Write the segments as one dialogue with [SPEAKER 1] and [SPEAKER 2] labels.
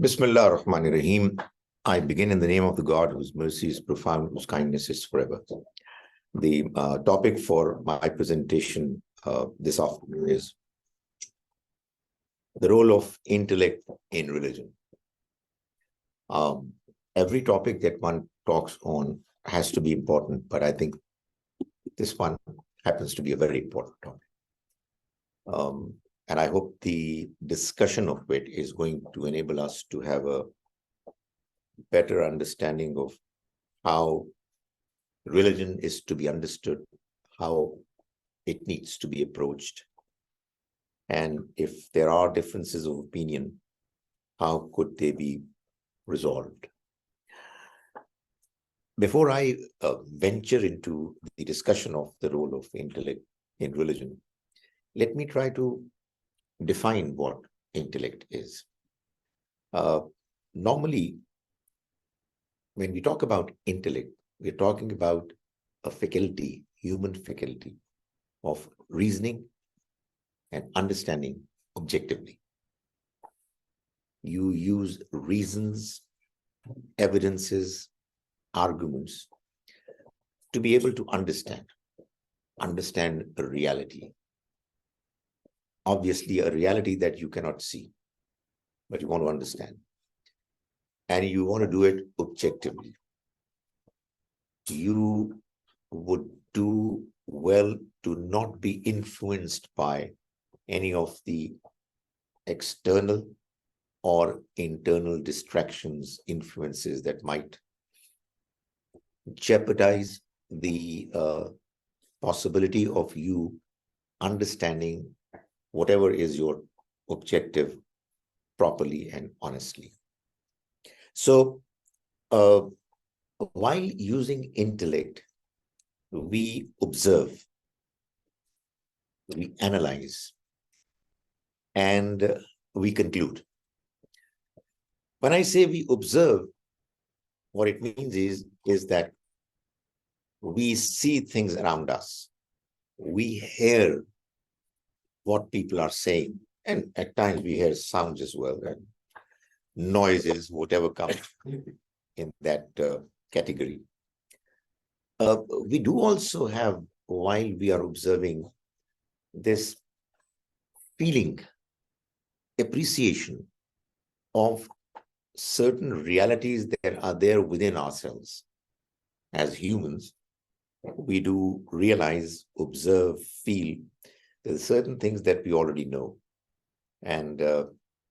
[SPEAKER 1] Bismillah ar-Rahman ar-Rahim. I begin in the name of the God whose mercy is profound, whose kindness is forever. The topic for my presentation this afternoon is the role of intellect in religion. Every topic that one talks on has to be important, but I think this one happens to be a very important topic. And I hope the discussion of it is going to enable us to have a better understanding of how religion is to be understood, how it needs to be approached, and if there are differences of opinion, how could they be resolved? Before I venture into the discussion of the role of intellect in religion, let me try to define what intellect is. Normally, when we talk about intellect, we're talking about a faculty, human faculty of reasoning and understanding objectively. You use reasons, evidences, arguments to be able to understand a reality. Obviously, a reality that you cannot see, but you want to understand. And you want to do it objectively. You would do well to not be influenced by any of the external or internal distractions, influences that might jeopardize the possibility of you understanding whatever is your objective properly and honestly. So, while using intellect, we observe, we analyze, and we conclude. When I say we observe, what it means is that we see things around us. We hear what people are saying, and at times we hear sounds as well, and noises, whatever comes in that category. We do also have, while we are observing, this feeling, appreciation of certain realities that are there within ourselves. As humans, we do realize, observe, feel there are certain things that we already know, and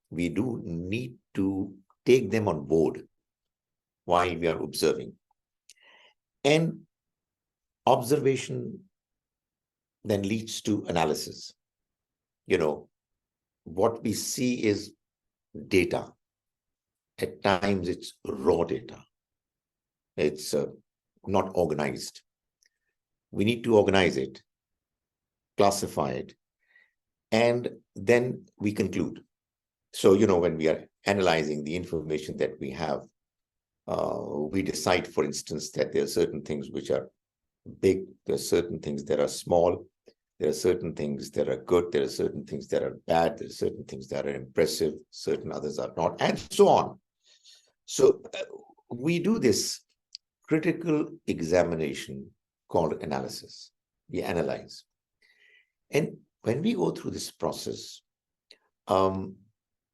[SPEAKER 1] we do need to take them on board while we are observing. And observation then leads to analysis. What we see is data. At times it's raw data. It's not organized. We need to organize it, classify it, and then we conclude. So, when we are analyzing the information that we have, we decide, for instance, that there are certain things which are big, there are certain things that are small, there are certain things that are good, there are certain things that are bad, there are certain things that are impressive, certain others are not, and so on. So we do this critical examination called analysis. We analyze. And when we go through this process,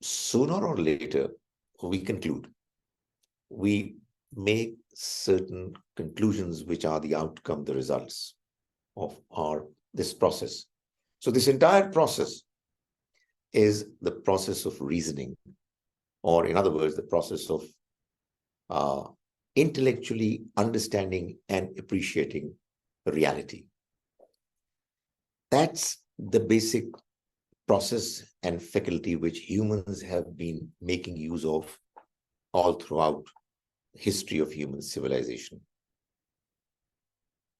[SPEAKER 1] sooner or later, we conclude. We make certain conclusions which are the outcome, the results of this process. So this entire process is the process of reasoning, or in other words, the process of intellectually understanding and appreciating reality. That's the basic process and faculty which humans have been making use of all throughout history of human civilization.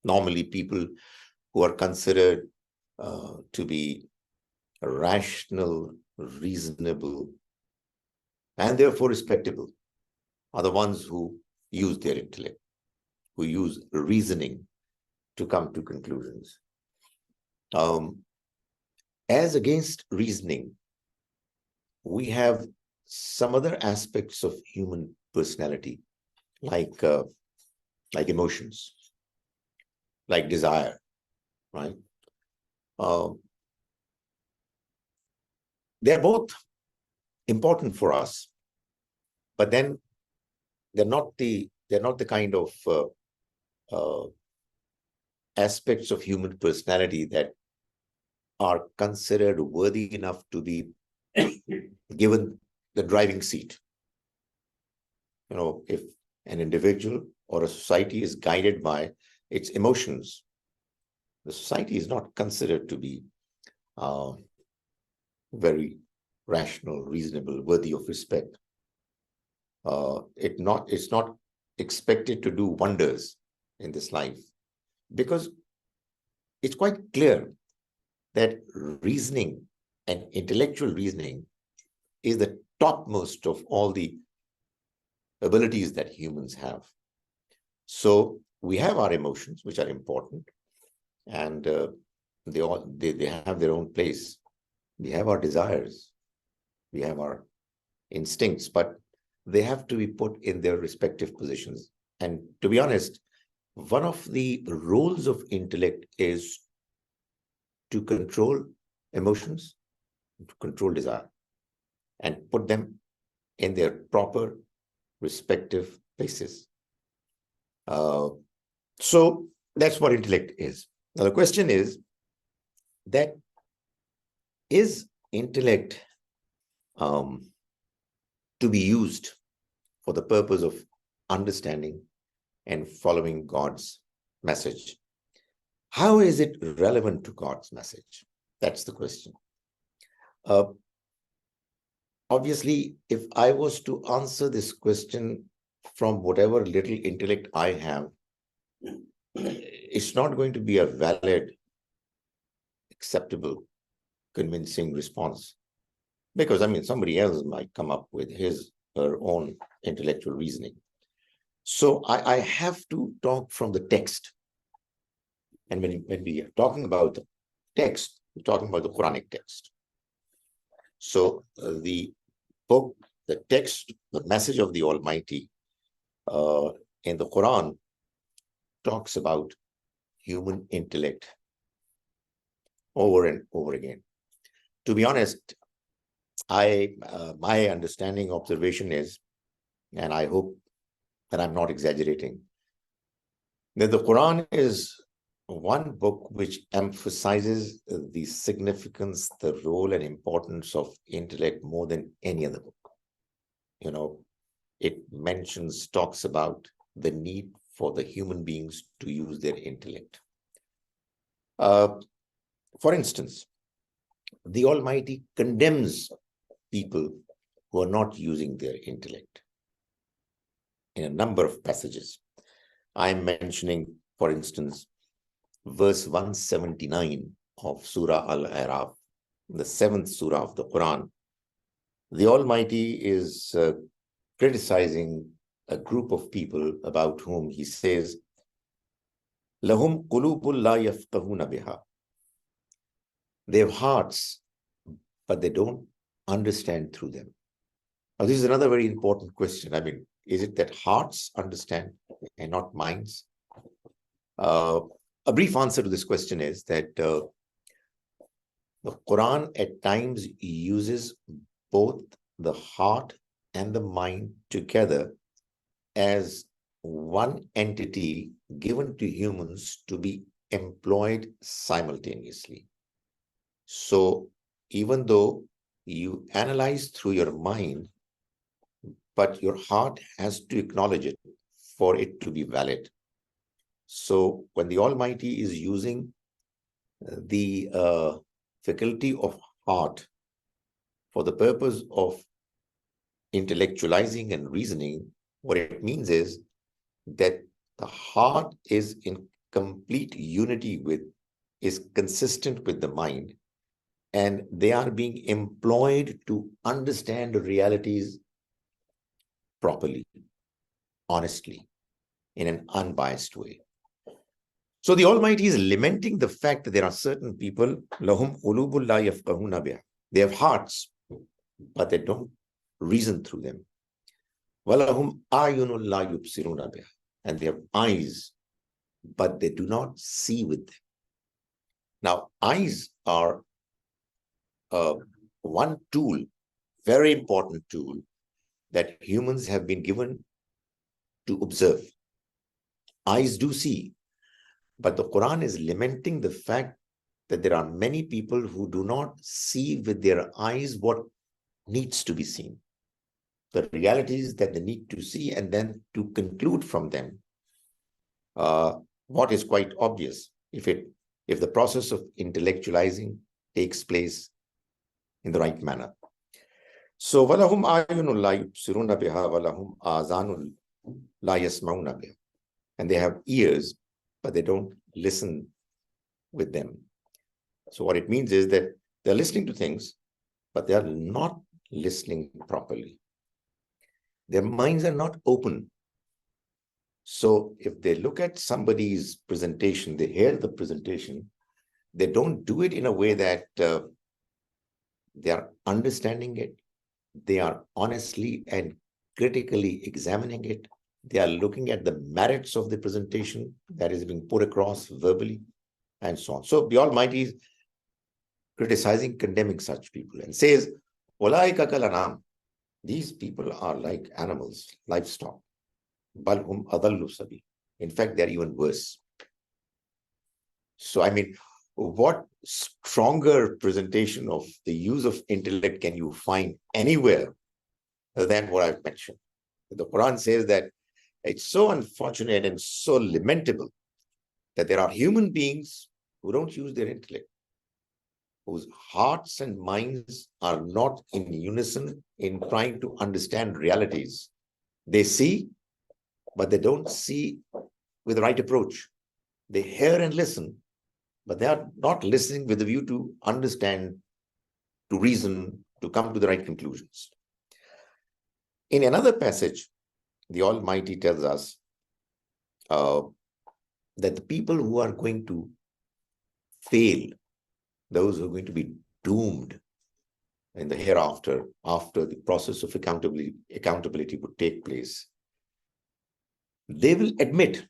[SPEAKER 1] Normally, people who are considered to be rational, reasonable, and therefore respectable are the ones who use their intellect, who use reasoning to come to conclusions. As against reasoning, we have some other aspects of human personality, like emotions, like desire, right? Uh, they're both important for us, but then they're not the kind of uh, aspects of human personality that are considered worthy enough to be given the driving seat. If an individual or a society is guided by its emotions, the society is not considered to be uh, very rational, reasonable, worthy of respect. It's not expected to do wonders in this life, because it's quite clear that reasoning and intellectual reasoning is the topmost of all the abilities that humans have. So we have our emotions, which are important, and they have their own place. We have our desires, we have our instincts, but they have to be put in their respective positions. And to be honest, one of the roles of intellect is to control emotions, to control desire, and put them in their proper respective places. So that's what intellect is. Now, the question is that is intellect to be used for the purpose of understanding and following God's message? How is it relevant to God's message? That's the question. Obviously, if I was to answer this question from whatever little intellect I have, it's not going to be a valid, acceptable, convincing response. Because, somebody else might come up with his or her own intellectual reasoning. So I have to talk from the text. And when we are talking about the text, we're talking about the Quranic text. So the book, the text, the message of the Almighty in the Quran talks about human intellect over and over again. To be honest, my understanding, observation is, and I hope that I'm not exaggerating, that the Quran is one book which emphasizes the significance, the role and importance of intellect more than any other book. It talks about the need for the human beings to use their intellect. For instance, the Almighty condemns people who are not using their intellect in a number of passages. I'm mentioning, for instance, verse 179 of Surah Al-Araf, the 7th Surah of the Quran. The Almighty is criticizing a group of people about whom he says, Lahum qulubul la yafqahuna biha. They have hearts, but they don't understand through them. Now, this is another very important question. Is it that hearts understand and not minds? A brief answer to this question is that the Quran at times uses both the heart and the mind together as one entity given to humans to be employed simultaneously. So even though you analyze through your mind, but your heart has to acknowledge it for it to be valid. So when the Almighty is using the faculty of heart for the purpose of intellectualizing and reasoning, what it means is that the heart is in complete unity is consistent with the mind, and they are being employed to understand realities properly, honestly, in an unbiased way. So the Almighty is lamenting the fact that there are certain people, lahum qulubul la yafqahuna biha. They have hearts, but they don't reason through them. وَلَهُمْ أَعْيُنٌ لَا يُبْصِرُونَ بِهَا. And they have eyes, but they do not see with them. Now, eyes are one tool, very important tool, that humans have been given to observe. Eyes do see, but the Quran is lamenting the fact that there are many people who do not see with their eyes what needs to be seen. The realities that they need to see, and then to conclude from them what is quite obvious if the process of intellectualizing takes place in the right manner. So وَلَهُمْ أَعْيُنٌ لَا يُبْصِرُونَ بِهَا وَلَهُمْ آذَانٌ لَا يَسْمَعُونَ بِهَا. And they have ears, but they don't listen with them. So what it means is that they're listening to things, but they are not listening properly. Their minds are not open. So if they look at somebody's presentation, they hear the presentation, they don't do it in a way that they are understanding it. They are honestly and critically examining it. They are looking at the merits of the presentation that is being put across verbally, and so on. So the Almighty is criticizing, condemning such people, and says, "Walaika kalanam." These people are like animals, livestock. Balhum adallu sabi. In fact, they're even worse. So, I mean, what stronger presentation of the use of intellect can you find anywhere than what I've mentioned? The Quran says that it's so unfortunate and so lamentable that there are human beings who don't use their intellect, whose hearts and minds are not in unison in trying to understand realities. They see, but they don't see with the right approach. They hear and listen, but they are not listening with a view to understand, to reason, to come to the right conclusions. In another passage, the Almighty tells us that the people who are going to fail, those who are going to be doomed in the hereafter, after the process of accountability would take place, they will admit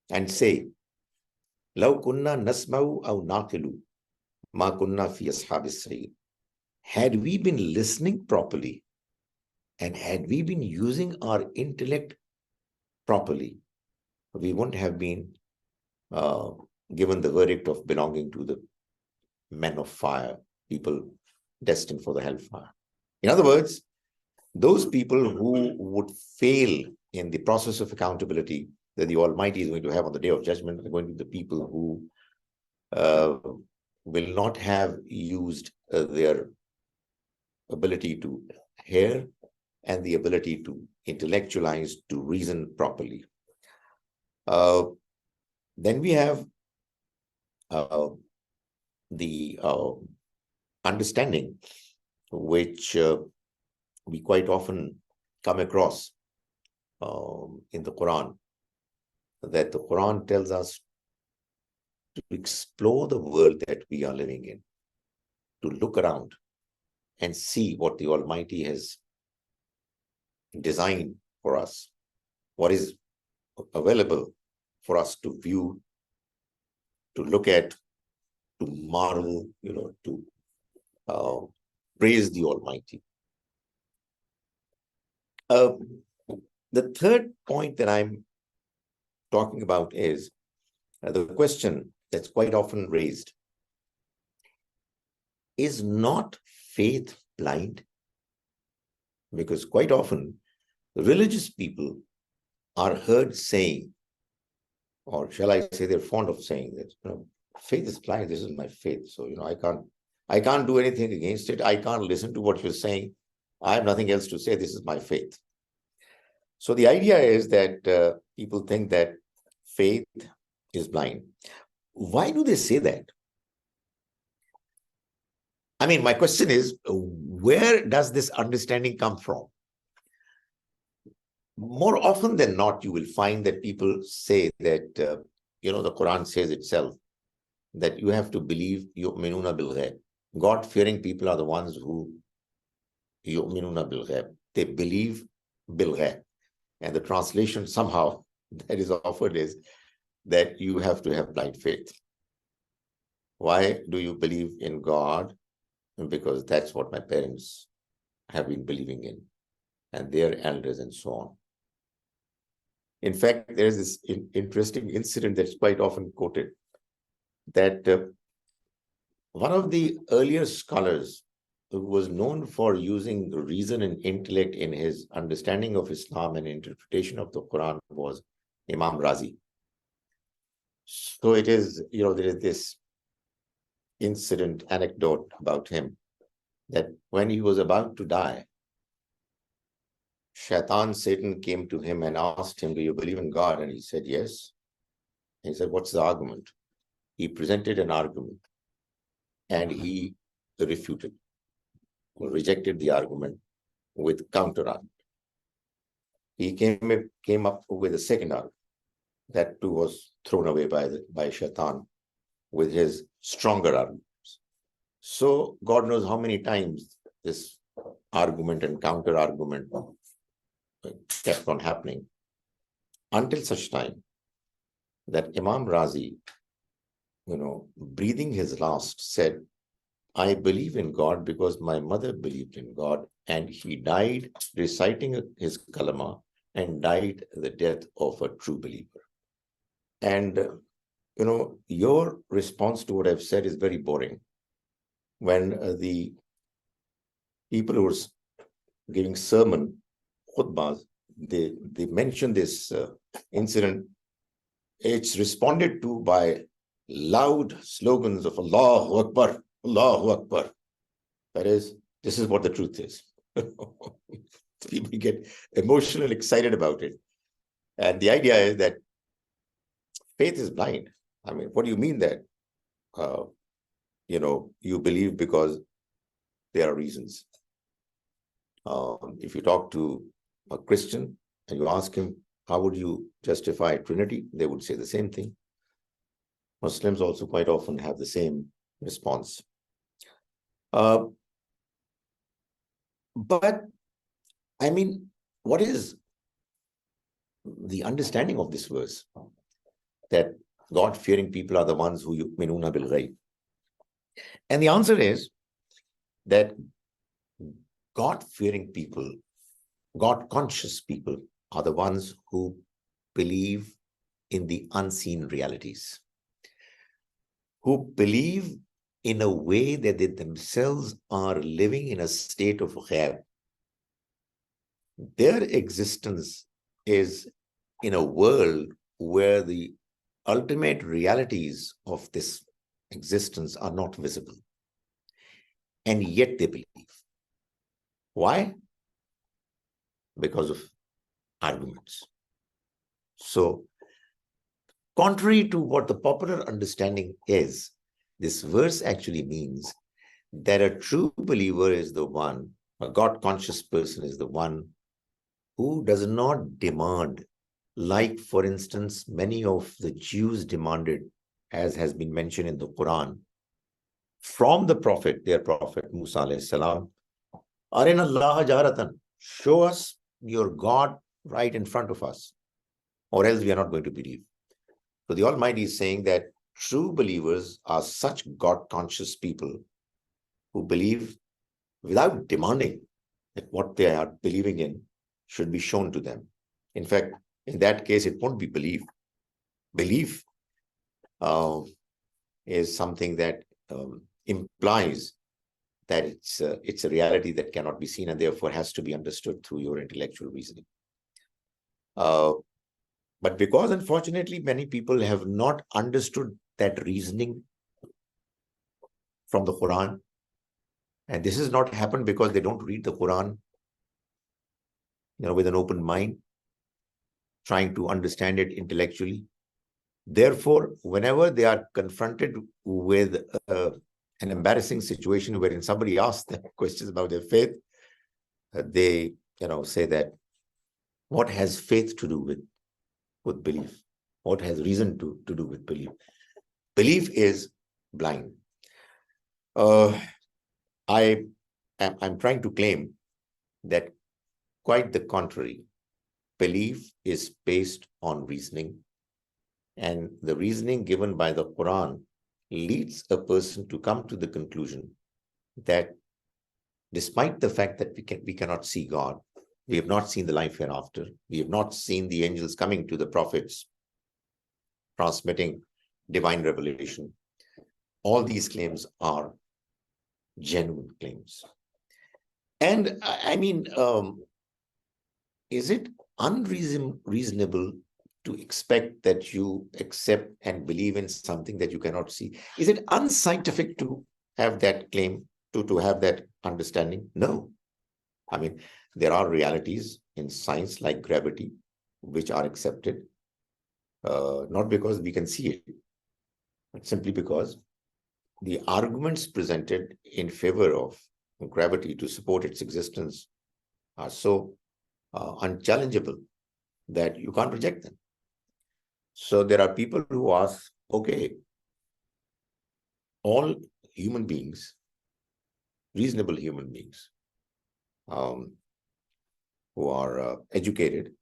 [SPEAKER 1] and say, "Law kunna nasma'u aw naqilu, ma kunna fi ashabis sa'ir." Had we been listening properly, and had we been using our intellect properly, we wouldn't have been given the verdict of belonging to the men of fire, people destined for the hellfire. In other words, those people who would fail in the process of accountability that the Almighty is going to have on the Day of Judgment are going to be the people who will not have used their ability to hear and the ability to intellectualize, to reason properly. Then we have the understanding, which we quite often come across in the Quran, that the Quran tells us to explore the world that we are living in, to look around and see what the Almighty has designed for us, what is available for us to view, to look at, to marvel, to praise the Almighty. The third point that I'm talking about is the question that's quite often raised: is not faith blind? Because quite often religious people are heard saying, or shall I say, they're fond of saying that, faith is blind. This is my faith. So, I can't do anything against it. I can't listen to what you're saying. I have nothing else to say. This is my faith. So the idea is that people think that faith is blind. Why do they say that? I mean, my question is, where does this understanding come from? More often than not, you will find that people say that, the Quran says itself that you have to believe yu'minuna bil ghaib. God-fearing people are the ones who يؤمنون بالغيب. They believe بالغيب. And the translation somehow that is offered is that you have to have blind faith. Why do you believe in God? Because that's what my parents have been believing in, and their elders and so on. In fact, there is this interesting incident that's quite often quoted, that one of the earlier scholars who was known for using reason and intellect in his understanding of Islam and interpretation of the Quran was Imam Razi. So it is, there is this incident, anecdote about him, that when he was about to die, Satan came to him and asked him, do you believe in God? And he said, yes. And he said, what's the argument? He presented an argument and he refuted, rejected the argument with counter argument. He came up with a second argument. That too was thrown away by Shaitan with his stronger arguments. So God knows how many times this argument and counter argument kept on happening, until such time that Imam Razi, breathing his last, said, I believe in God because my mother believed in God, and he died reciting his kalama and died the death of a true believer. And, your response to what I've said is very boring. When the people who were giving sermon, khutbahs, they mention this incident, it's responded to by loud slogans of Allahu Akbar, Allahu Akbar. That is, this is what the truth is. People get emotional and excited about it. And the idea is that faith is blind. I mean, what do you mean that, you believe because there are reasons? If you talk to a Christian and you ask him, how would you justify Trinity? They would say the same thing. Muslims also quite often have the same response. But, I mean, what is the understanding of this verse? That God-fearing people are the ones who yu'minuna bil ghaib. And the answer is that God-fearing people, God-conscious people, are the ones who believe in the unseen realities, who believe in a way that they themselves are living in a state of ghaib. Their existence is in a world where the ultimate realities of this existence are not visible. And yet they believe. Why? Because of arguments. So, contrary to what the popular understanding is, this verse actually means that a true believer is the one, a God-conscious person is the one who does not demand, like, for instance, many of the Jews demanded, as has been mentioned in the Quran, from the Prophet, their Prophet Musa alayhi salam, Arina Allah jaratan, show us your God right in front of us, or else we are not going to believe. So the Almighty is saying that true believers are such God-conscious people who believe without demanding that what they are believing in should be shown to them. In fact, in that case, it won't be belief. Belief is something that implies that it's a reality that cannot be seen and therefore has to be understood through your intellectual reasoning. But because, unfortunately, many people have not understood that reasoning from the Quran, and this has not happened because they don't read the Quran, with an open mind, trying to understand it intellectually. Therefore, whenever they are confronted with an embarrassing situation wherein somebody asks them questions about their faith, they, say that, what has faith to do with belief? What has reason to do with belief? Belief is blind. I'm trying to claim that quite the contrary, belief is based on reasoning, and the reasoning given by the Quran leads a person to come to the conclusion that despite the fact that we cannot see God, we have not seen the life hereafter, we have not seen the angels coming to the prophets, transmitting divine revelation, all these claims are genuine claims. And I mean, is it unreasonable to expect that you accept and believe in something that you cannot see? Is it unscientific to have that claim, to have that understanding? No. I mean, there are realities in science like gravity, which are accepted, not because we can see it, but simply because the arguments presented in favor of gravity to support its existence are so unchallengeable that you can't reject them. So there are people who ask, okay, all human beings, reasonable human beings, who are educated,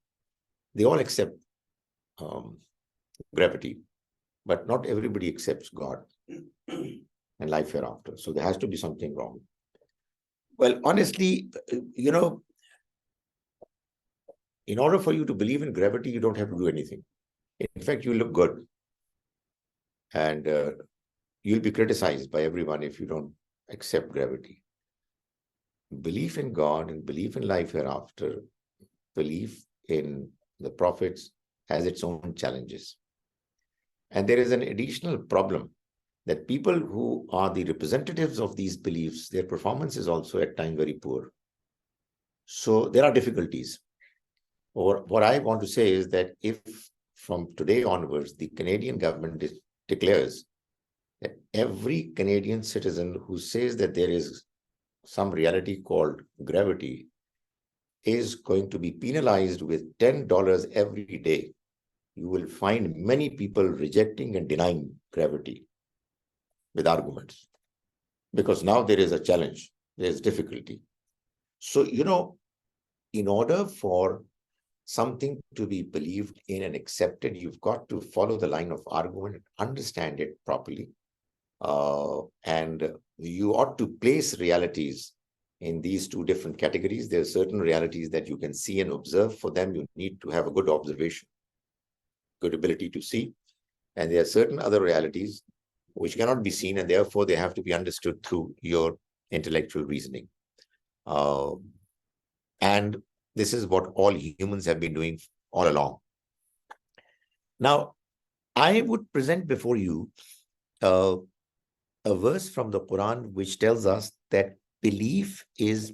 [SPEAKER 1] they all accept gravity, but not everybody accepts God and life hereafter. So there has to be something wrong. Well, honestly, in order for you to believe in gravity, you don't have to do anything. In fact, you look good. And you'll be criticized by everyone if you don't accept gravity. Belief in God and belief in life hereafter, belief in the prophets has its own challenges. And there is an additional problem that people who are the representatives of these beliefs, their performance is also at times very poor. So there are difficulties. Or what I want to say is that if from today onwards, the Canadian government declares that every Canadian citizen who says that there is some reality called gravity is going to be penalized with $10 every day, you will find many people rejecting and denying gravity with arguments. Because now there is a challenge, there is difficulty. So, in order for something to be believed in and accepted, you've got to follow the line of argument and understand it properly. And you ought to place realities in these two different categories. There are certain realities that you can see and observe. For them, you need to have a good observation, good ability to see. And there are certain other realities which cannot be seen, and therefore they have to be understood through your intellectual reasoning. And this is what all humans have been doing all along. Now, I would present before you a verse from the Quran which tells us that belief is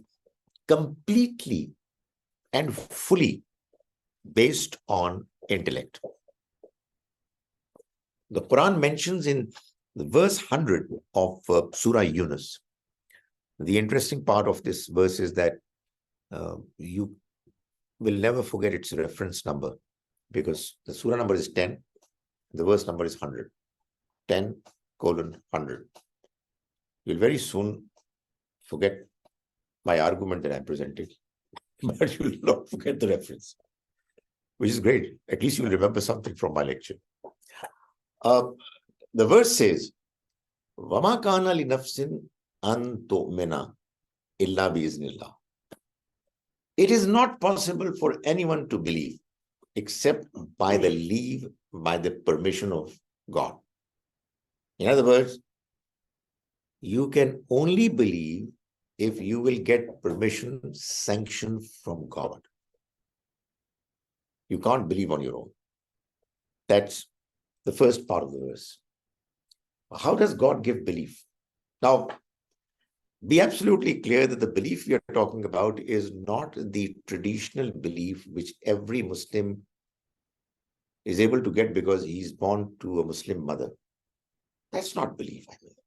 [SPEAKER 1] completely and fully based on intellect. The Quran mentions in the verse 100 of Surah Yunus. The interesting part of this verse is that you will never forget its reference number, because the surah number is 10, the verse number is 100. 10:100. You'll very soon forget my argument that I presented, but you will not forget the reference, which is great. At least you'll remember something from my lecture. The verse says, وَمَا كَانَ لِنَفْسٍ أَن تُؤْمِنَ إِلَّا بِإِذْنِ اللَّهِ. It is not possible for anyone to believe except by the leave, by the permission of God. In other words, you can only believe if you will get permission, sanction from God. You can't believe on your own. That's the first part of the verse. How does God give belief? Now, be absolutely clear that the belief we are talking about is not the traditional belief which every Muslim is able to get because he's born to a Muslim mother. That's not belief.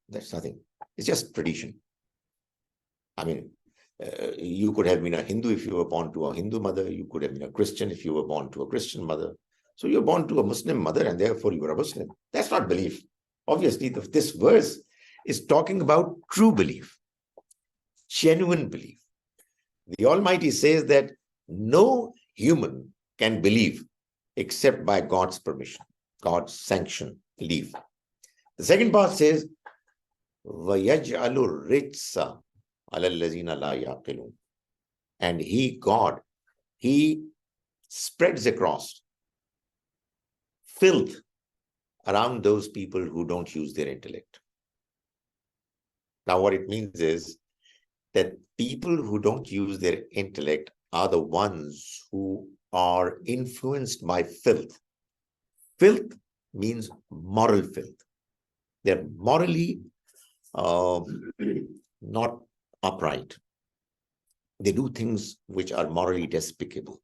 [SPEAKER 1] That's nothing. It's just tradition. I mean, you could have been a Hindu if you were born to a Hindu mother. You could have been a Christian if you were born to a Christian mother. So you're born to a Muslim mother and therefore you are a Muslim. That's not belief. Obviously, this verse is talking about true belief, genuine belief. The Almighty says that no human can believe except by God's permission, God's sanction, belief. The second part says, وَيَجْعَلُ الرِّجْسَ عَلَى الَّذِينَ لَا يَعْقِلُونَ. And he, God, he spreads across filth around those people who don't use their intellect. Now, what it means is that people who don't use their intellect are the ones who are influenced by filth. Filth means moral filth. They're morally not upright. They do things which are morally despicable.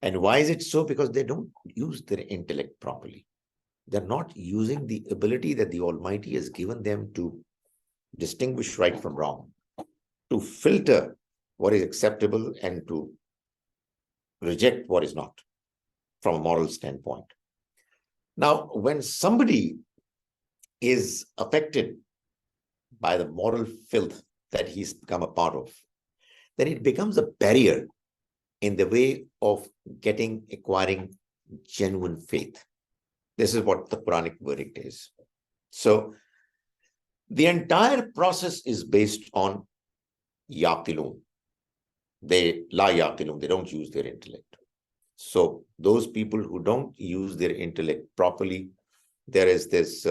[SPEAKER 1] And why is it so? Because they don't use their intellect properly. They're not using the ability that the Almighty has given them to distinguish right from wrong, to filter what is acceptable and to reject what is not from a moral standpoint. Now, when somebody is affected by the moral filth that he's become a part of, then it becomes a barrier in the way of acquiring genuine faith. This is what the Quranic verdict is. So the entire process is based on yaqilun. They la yaqilun, they don't use their intellect. So those people who don't use their intellect properly, there is this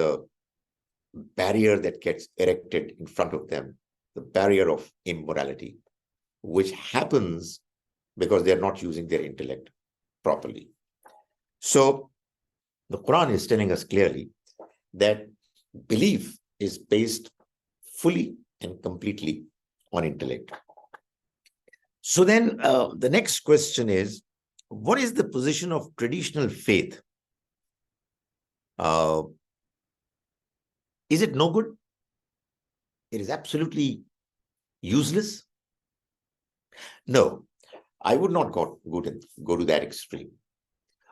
[SPEAKER 1] barrier that gets erected in front of them, the barrier of immorality, which happens because they're not using their intellect properly. So the Quran is telling us clearly that belief is based fully and completely on intellect. So then the next question is, what is the position of traditional faith? Is it no good? It is absolutely useless? No, I would not go to that extreme.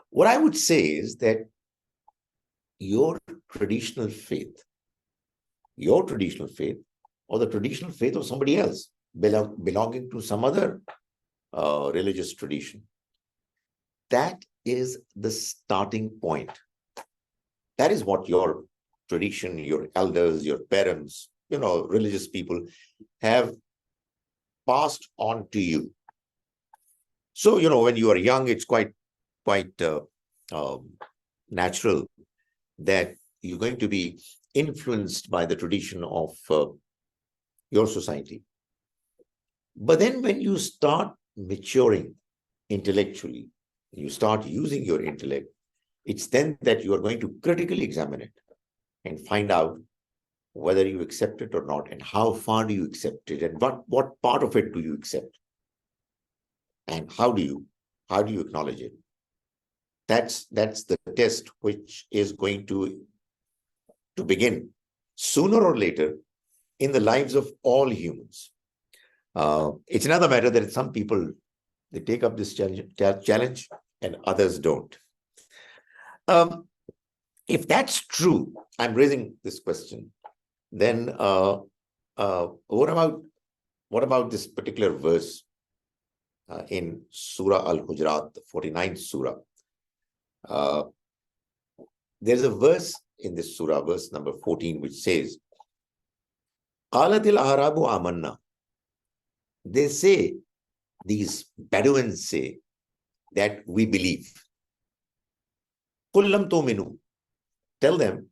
[SPEAKER 1] What I would say is that your traditional faith, or the traditional faith of somebody else, belonging to some other religious tradition, that is the starting point. That is what your tradition, your elders, your parents, religious people have passed on to you. So, when you are young, it's quite natural that you're going to be influenced by the tradition of your society. But then when you start maturing intellectually, you start using your intellect, it's then that you are going to critically examine it and find out whether you accept it or not, and how far do you accept it, and what part of it do you accept, and how do you acknowledge it. That's the test which is going to begin sooner or later in the lives of all humans. It's another matter that some people, they take up this challenge and others don't. If that's true, I'm raising this question, then what about this particular verse in Surah Al-Hujurat, the 49th Surah? There's a verse in this surah, verse number 14, which says, Qalatil Arabu amanna. They say, these Bedouins say, that we believe. Qul lam tu'minu. Tell them,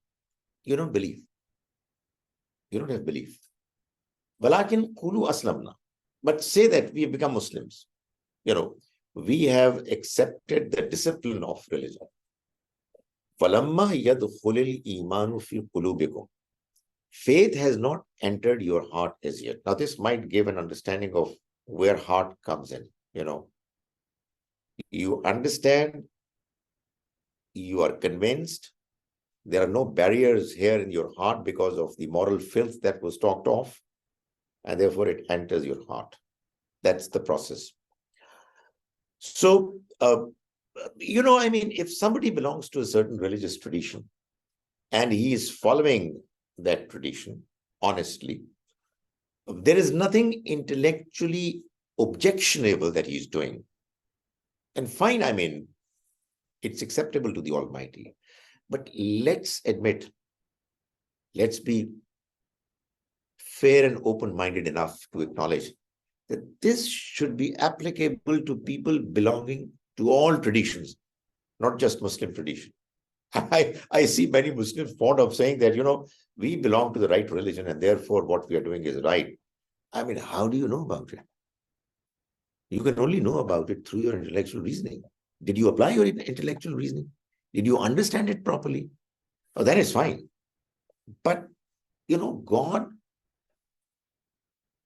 [SPEAKER 1] you don't believe. You don't have belief. Walakin qulu aslamna. But say that we have become Muslims. We have accepted the discipline of religion. فَلَمَّا يَدْخُلِ الْإِيمَانُ فِي قُلُوبِكُمْ. Faith has not entered your heart as yet. Now, this might give an understanding of where heart comes in. You understand, you are convinced, there are no barriers here in your heart because of the moral filth that was talked of, and therefore it enters your heart. That's the process. So, if somebody belongs to a certain religious tradition and he is following that tradition honestly, there is nothing intellectually objectionable that he's doing. And fine, I mean, it's acceptable to the Almighty. But let's admit, let's be fair and open-minded enough to acknowledge that this should be applicable to people belonging to all traditions, not just Muslim tradition. I see many Muslims fond of saying that, we belong to the right religion and therefore what we are doing is right. I mean, how do you know about it? You can only know about it through your intellectual reasoning. Did you apply your intellectual reasoning? Did you understand it properly? Oh, that is fine. But, God,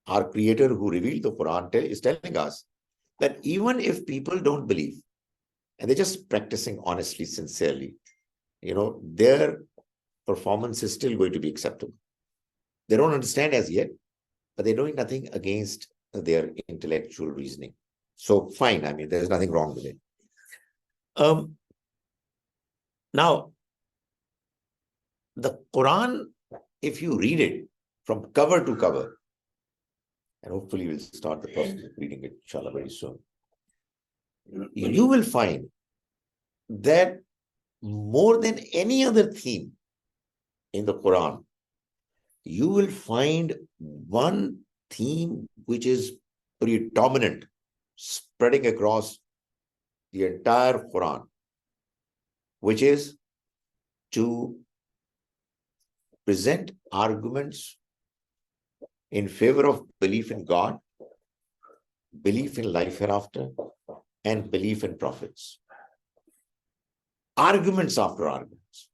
[SPEAKER 1] our creator who revealed the Quran is telling us that even if people don't believe and they're just practicing honestly, sincerely, their performance is still going to be acceptable. They don't understand as yet, but they're doing nothing against their intellectual reasoning. So fine, I mean, there's nothing wrong with it. Now, the Quran, if you read it from cover to cover, and hopefully we'll start the process of reading it, inshallah, very soon, you will find that more than any other theme in the Quran, you will find one theme which is predominant, spreading across the entire Quran, which is to present arguments in favor of belief in God, belief in life hereafter, and belief in prophets. Arguments after arguments.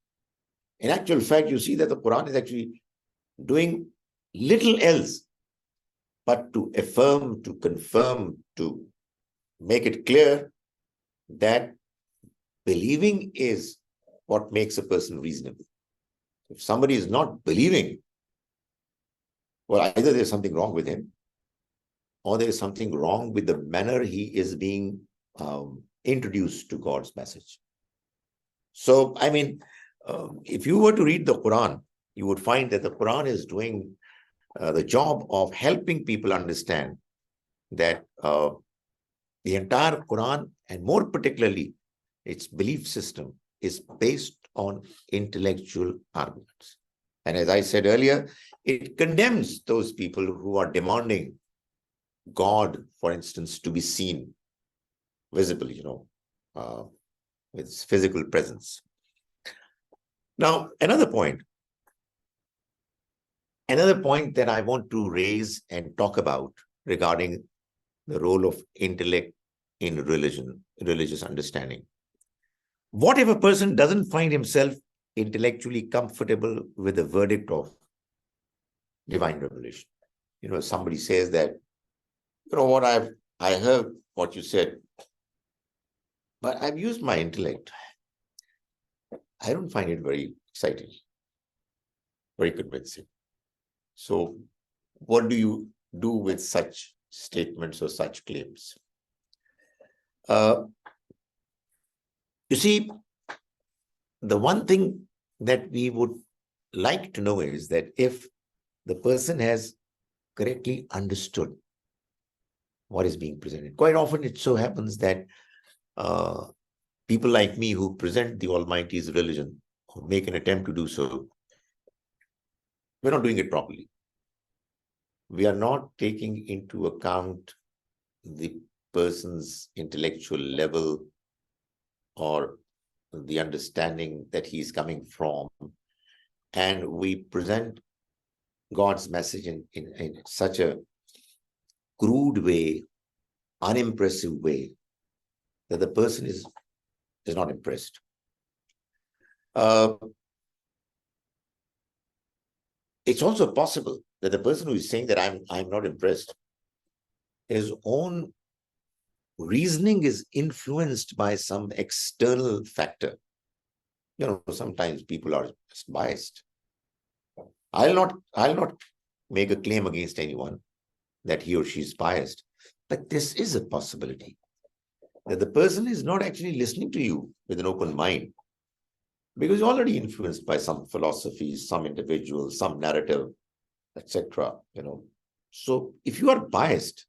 [SPEAKER 1] In actual fact, you see that the Quran is actually doing little else but to affirm, to confirm, to make it clear that believing is what makes a person reasonable. If somebody is not believing, well, either there's something wrong with him, or there is something wrong with the manner he is being introduced to God's message. So, I mean, if you were to read the Quran, you would find that the Quran is doing the job of helping people understand that the entire Quran, and more particularly its belief system, is based on intellectual arguments. And as I said earlier, it condemns those people who are demanding God, for instance, to be seen, visible, with its physical presence. Now, another point that I want to raise and talk about regarding the role of intellect in religious understanding. What if a person doesn't find himself intellectually comfortable with the verdict of divine revelation? Somebody says that, I heard what you said, but I've used my intellect. I don't find it very exciting, very convincing. So what do you do with such statements or such claims? You see, the one thing that we would like to know is that if the person has correctly understood what is being presented. Quite often it so happens that people like me who present the Almighty's religion or make an attempt to do so, we're not doing it properly. We are not taking into account the person's intellectual level or the understanding that he's coming from. And we present God's message in such a crude way, unimpressive way, that the person is not impressed. It's also possible that the person who is saying that I'm not impressed, his own reasoning is influenced by some external factor. Sometimes people are just biased. I'll not make a claim against anyone that he or she is biased, but this is a possibility that the person is not actually listening to you with an open mind, because you're already influenced by some philosophies, some individuals, some narrative, etc. So if you are biased,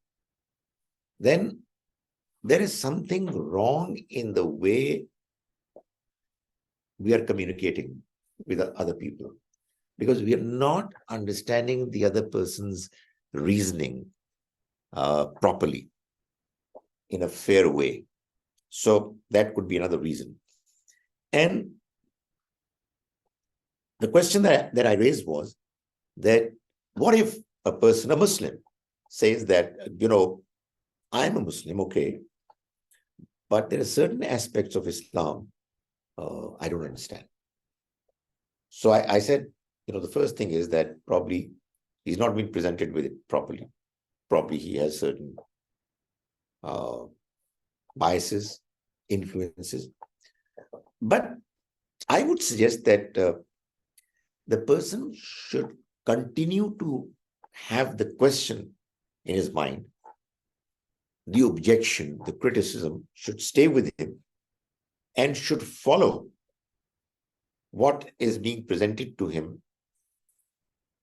[SPEAKER 1] then there is something wrong in the way we are communicating with other people, because we are not understanding the other person's reasoning properly in a fair way. So that could be another reason. And the question that I raised was that what if a person, a Muslim, says that, I'm a Muslim, okay, but there are certain aspects of Islam I don't understand. So I said, the first thing is that probably he's not been presented with it properly. Probably he has certain biases, influences. But I would suggest that the person should continue to have the question in his mind. The objection, the criticism should stay with him and should follow what is being presented to him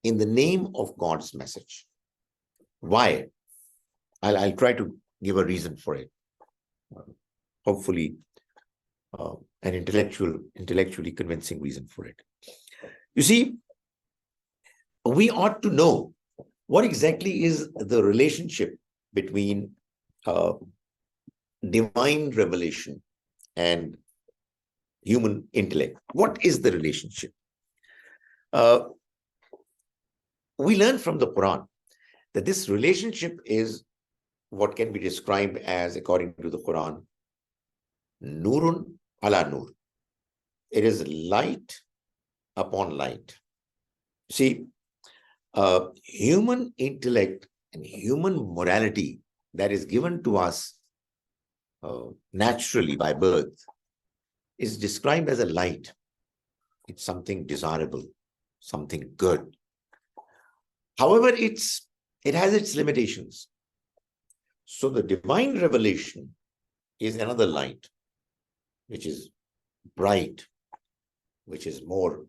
[SPEAKER 1] in the name of God's message. Why? I'll try to give a reason for it. Hopefully, an intellectually convincing reason for it. You see, we ought to know what exactly is the relationship between divine revelation and human intellect. What is the relationship? We learn from the Quran that this relationship is what can be described as, according to the Quran, Nurun ala Nur. It is light upon light. See, human intellect and human morality that is given to us naturally by birth is described as a light. It's something desirable, something good. However, it has its limitations. So the divine revelation is another light, which is bright, which is more,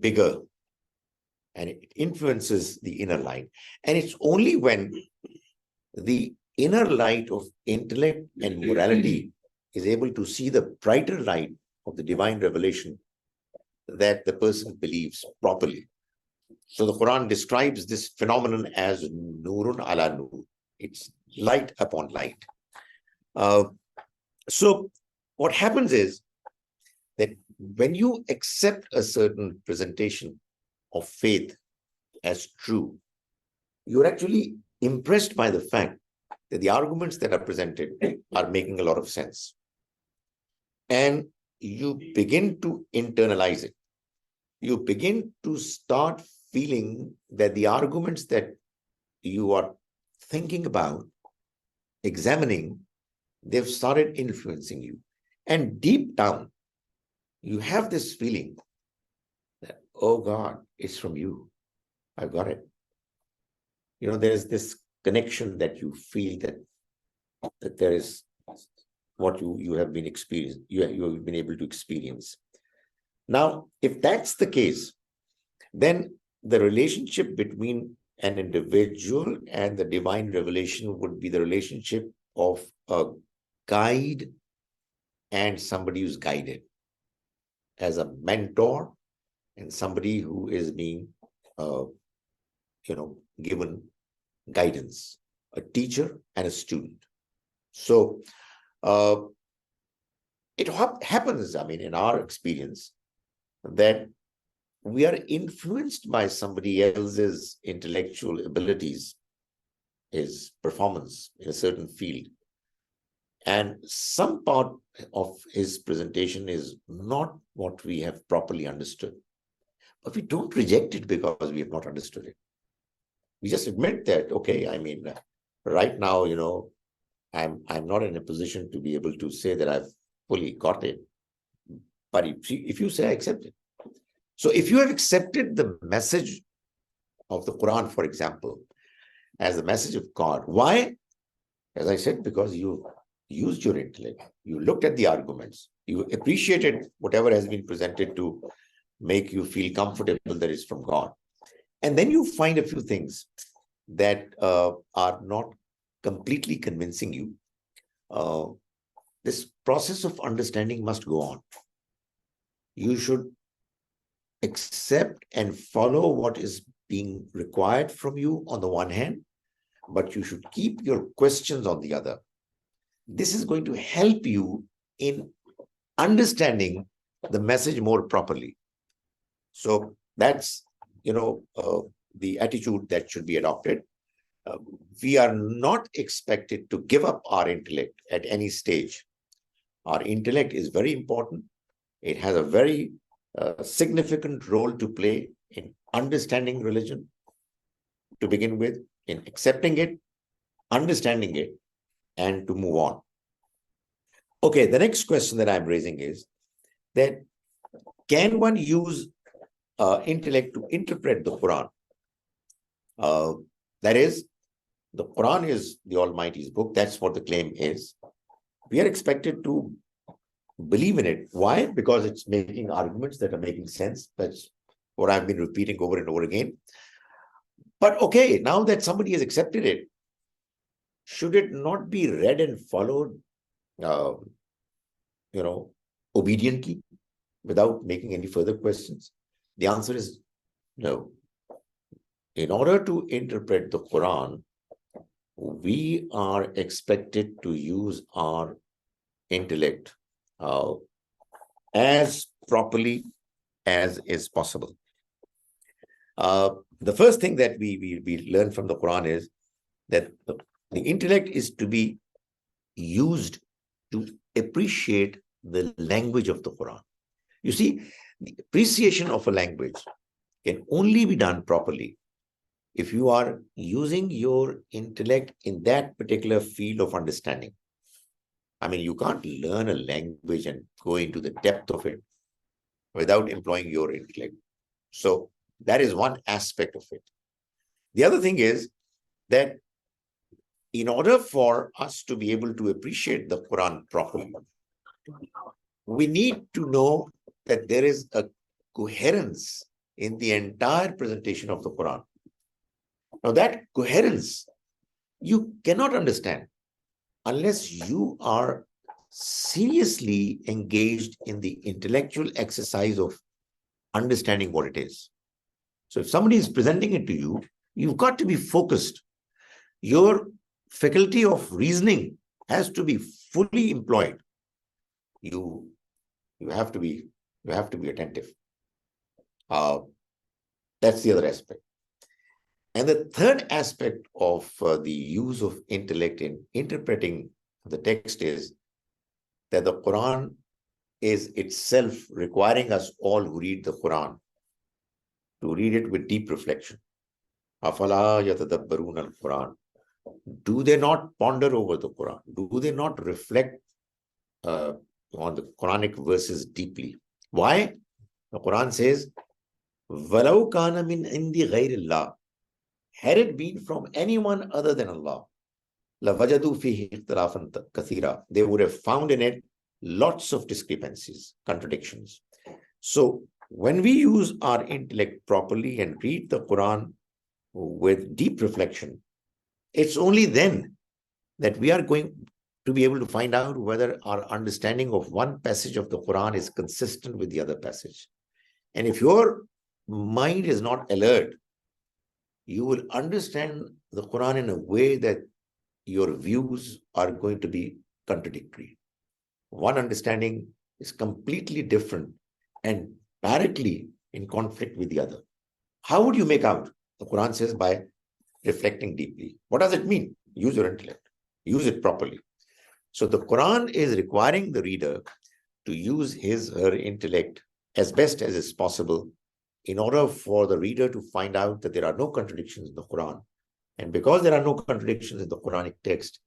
[SPEAKER 1] bigger, and it influences the inner light. And it's only when the inner light of intellect and morality is able to see the brighter light of the divine revelation that the person believes properly. So the Quran describes this phenomenon as Nurun ala Nur. It's light upon light. So what happens is that when you accept a certain presentation of faith as true, you're actually impressed by the fact that the arguments that are presented are making a lot of sense. And you begin to internalize it. You begin to start feeling that the arguments that you are thinking about, examining, they've started influencing you. And deep down, you have this feeling that, oh God, it's from you. I've got it. There's this connection that you feel that there is what you have been experienced, you have been able to experience. Now, if that's the case, then the relationship between an individual and the divine revelation would be the relationship of a guide and somebody who's guided, as a mentor and somebody who is being, given guidance, a teacher and a student. So it happens, in our experience, that we are influenced by somebody else's intellectual abilities, his performance in a certain field. And some part of his presentation is not what we have properly understood. But we don't reject it because we have not understood it. We just admit that, okay, right now, I'm not in a position to be able to say that I've fully got it. But if you say I accept it. So if you have accepted the message of the Quran, for example, as the message of God, why? As I said, because you used your intellect, you looked at the arguments, you appreciated whatever has been presented to make you feel comfortable that it's from God. And then you find a few things that are not completely convincing you. This process of understanding must go on. You should accept and follow what is being required from you on the one hand, but you should keep your questions on the other. This is going to help you in understanding the message more properly. So that's, the attitude that should be adopted. We are not expected to give up our intellect at any stage. Our intellect is very important. It has a very significant role to play in understanding religion, to begin with, in accepting it, understanding it, and to move on. Okay, the next question that I'm raising is that can one use intellect to interpret the Quran? That is, the Quran is the Almighty's book. That's what the claim is. We are expected to believe in it. Why? Because it's making arguments that are making sense. That's what I've been repeating over and over again. But okay, now that somebody has accepted it, should it not be read and followed, obediently, without making any further questions? The answer is no. In order to interpret the Quran, we are expected to use our intellect as properly as is possible. The first thing that we learn from the Quran is that the intellect is to be used to appreciate the language of the Quran. You see, the appreciation of a language can only be done properly if you are using your intellect in that particular field of understanding. I mean, you can't learn a language and go into the depth of it without employing your intellect. So that is one aspect of it. The other thing is that in order for us to be able to appreciate the Quran properly, we need to know that there is a coherence in the entire presentation of the Quran. Now, that coherence you cannot understand unless you are seriously engaged in the intellectual exercise of understanding what it is. So if somebody is presenting it to you, you've got to be focused. Your faculty of reasoning has to be fully employed. You have to be attentive. That's the other aspect. And the third aspect of the use of intellect in interpreting the text is that the Quran is itself requiring us all who read the Quran to read it with deep reflection. Afala yatadabbaruna al-Quran. Do they not ponder over the Quran? Do they not reflect on the Quranic verses deeply? Why? The Quran says, وَلَوْ كَانَ مِنْ عِنْدِ غَيْرِ اللَّهِ. Had it been from anyone other than Allah, لَوَجَدُوا فِيهِ اخْتِلَافًا كَثِيرًا. They would have found in it lots of discrepancies, contradictions. So when we use our intellect properly and read the Quran with deep reflection, it's only then that we are going to be able to find out whether our understanding of one passage of the Quran is consistent with the other passage. And if your mind is not alert, you will understand the Quran in a way that your views are going to be contradictory. One understanding is completely different and directly in conflict with the other. How would you make out? The Quran says by reflecting deeply. What does it mean? Use your intellect. Use it properly. So the Quran is requiring the reader to use his or her intellect as best as is possible in order for the reader to find out that there are no contradictions in the Quran. And because there are no contradictions in the Quranic text,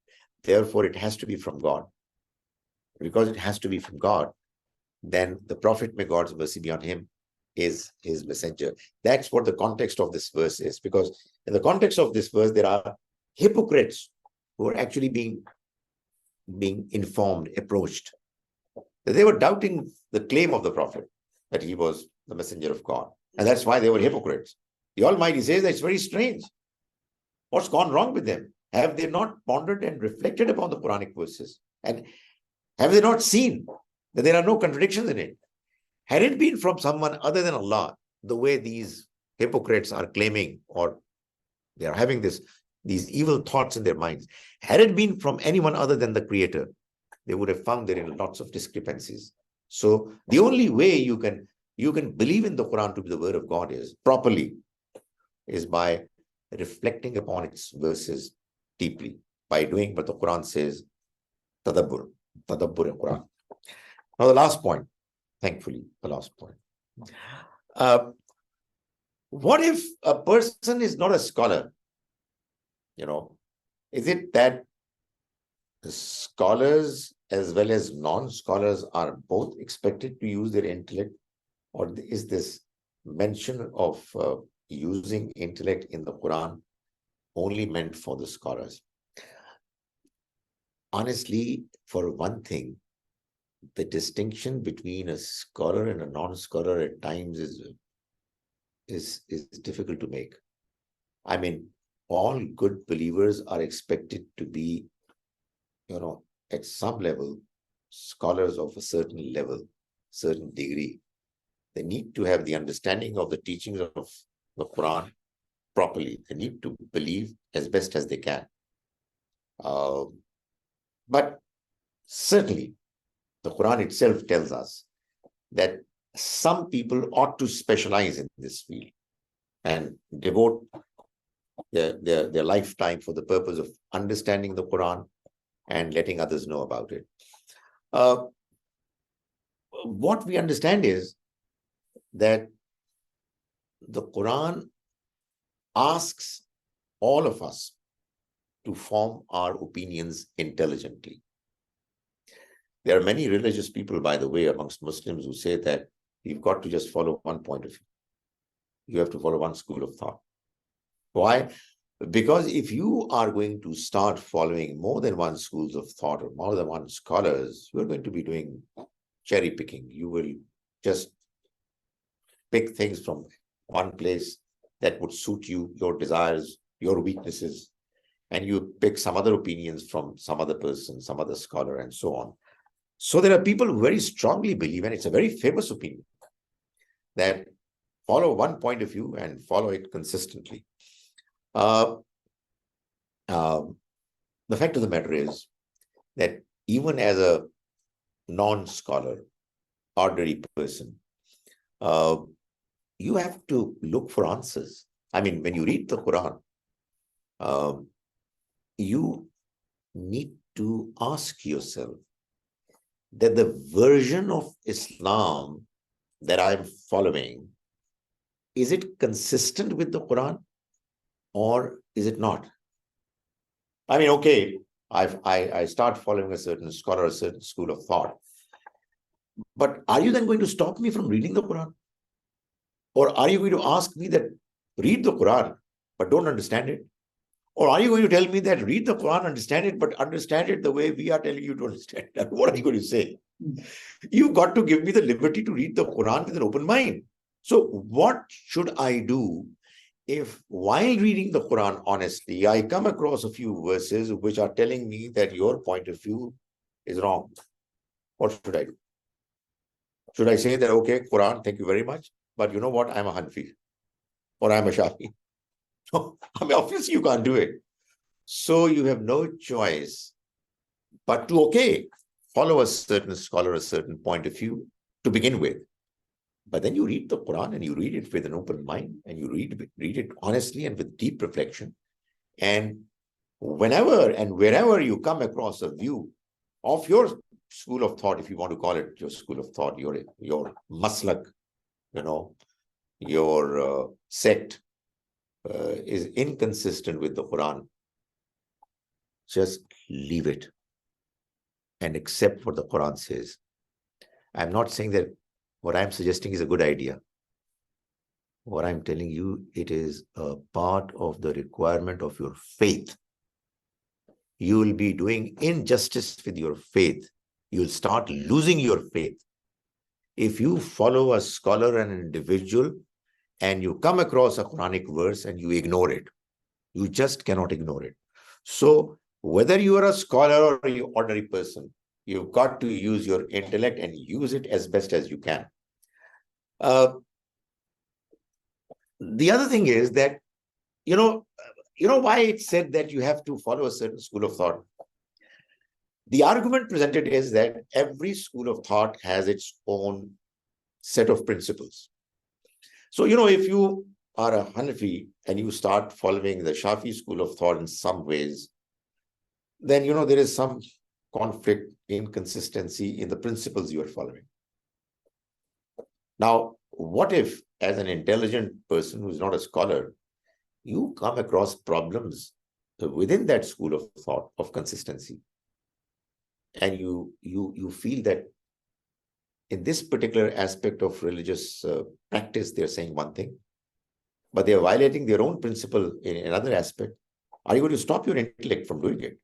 [SPEAKER 1] therefore it has to be from God. Because it has to be from God, then the Prophet, may God's mercy be on him, is his messenger. That's what the context of this verse is. Because in the context of this verse, there are hypocrites who are actually being informed, approached. They were doubting the claim of the Prophet that he was the messenger of God. And that's why they were hypocrites. The Almighty says that it's very strange. What's gone wrong with them? Have they not pondered and reflected upon the Quranic verses? And have they not seen that there are no contradictions in it? Had it been from someone other than Allah, the way these hypocrites are claiming, or they are having these evil thoughts in their minds, had it been from anyone other than the Creator, they would have found there are lots of discrepancies. So the only way you can believe in the Quran to be the word of God is properly, is by reflecting upon its verses deeply, by doing what the Quran says, tadabbur al-Quran. Now the last point, thankfully, the last point. What if a person is not a scholar? Is it that scholars as well as non-scholars are both expected to use their intellect? Or is this mention of using intellect in the Quran only meant for the scholars? Honestly, for one thing, the distinction between a scholar and a non-scholar at times is difficult to make. I mean, all good believers are expected to be, at some level, scholars of a certain level, certain degree. They need to have the understanding of the teachings of the Quran properly. They need to believe as best as they can. But certainly, the Quran itself tells us that some people ought to specialize in this field and devote their lifetime for the purpose of understanding the Quran and letting others know about it. What we understand is that the Quran asks all of us to form our opinions intelligently. There are many religious people, by the way, amongst Muslims who say that you've got to just follow one point of view. You have to follow one school of thought. Why? Because if you are going to start following more than one schools of thought or more than one scholars, you're going to be doing cherry picking. You will just pick things from one place that would suit you, your desires, your weaknesses, and you pick some other opinions from some other person, some other scholar, and so on. So there are people who very strongly believe, and it's a very famous opinion, that follow one point of view and follow it consistently. The fact of the matter is that even as a non-scholar, ordinary person, you have to look for answers. I mean, when you read the Quran, you need to ask yourself that the version of Islam that I'm following, is it consistent with the Quran or is it not? I mean, okay, I start following a certain scholar, a certain school of thought, but are you then going to stop me from reading the Quran? Or are you going to ask me that read the Quran, but don't understand it? Or are you going to tell me that read the Quran, understand it, but understand it the way we are telling you to understand it? What are you going to say? You've got to give me the liberty to read the Quran with an open mind. So what should I do if while reading the Quran honestly, I come across a few verses which are telling me that your point of view is wrong? What should I do? Should I say that, okay, Quran, thank you very much, but you know what, I'm a Hanafi or I'm a Shafi? No, I mean, obviously you can't do it. So you have no choice but to, okay, follow a certain scholar, a certain point of view to begin with. But then you read the Quran and you read it with an open mind and you read it honestly and with deep reflection. And whenever and wherever you come across a view of your school of thought, if you want to call it your school of thought, your maslak, your sect is inconsistent with the Quran, just leave it and accept what the Quran says. I'm not saying that what I'm suggesting is a good idea. What I'm telling you, it is a part of the requirement of your faith. You will be doing injustice with your faith. You'll start losing your faith. If you follow a scholar and an individual and you come across a Quranic verse and you ignore it, you just cannot ignore it. So whether you are a scholar or you ordinary person, you've got to use your intellect and use it as best as you can. The other thing is that, you know why it's said that you have to follow a certain school of thought. The argument presented is that every school of thought has its own set of principles. So, if you are a Hanafi and you start following the Shafi school of thought in some ways, then, there is some conflict, inconsistency in the principles you are following. Now, what if, as an intelligent person who's not a scholar, you come across problems within that school of thought of consistency, and you feel that in this particular aspect of religious practice, they're saying one thing, but they're violating their own principle in another aspect. Are you going to stop your intellect from doing it?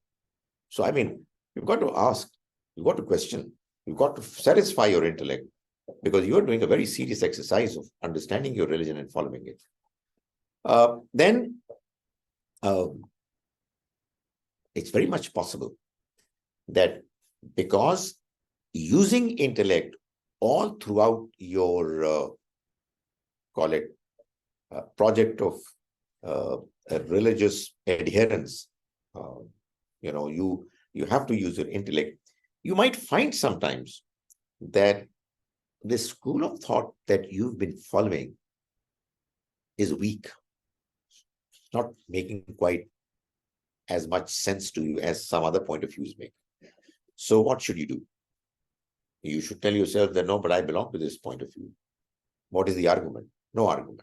[SPEAKER 1] So, you've got to ask, you've got to question, you've got to satisfy your intellect, because you're doing a very serious exercise of understanding your religion and following it. Then it's very much possible that because using intellect all throughout your call it project of a religious adherence, you have to use your intellect. You might find sometimes that the school of thought that you've been following is weak. It's not making quite as much sense to you as some other point of views make. So what should you do? You should tell yourself that, no, but I belong to this point of view. What is the argument? No argument.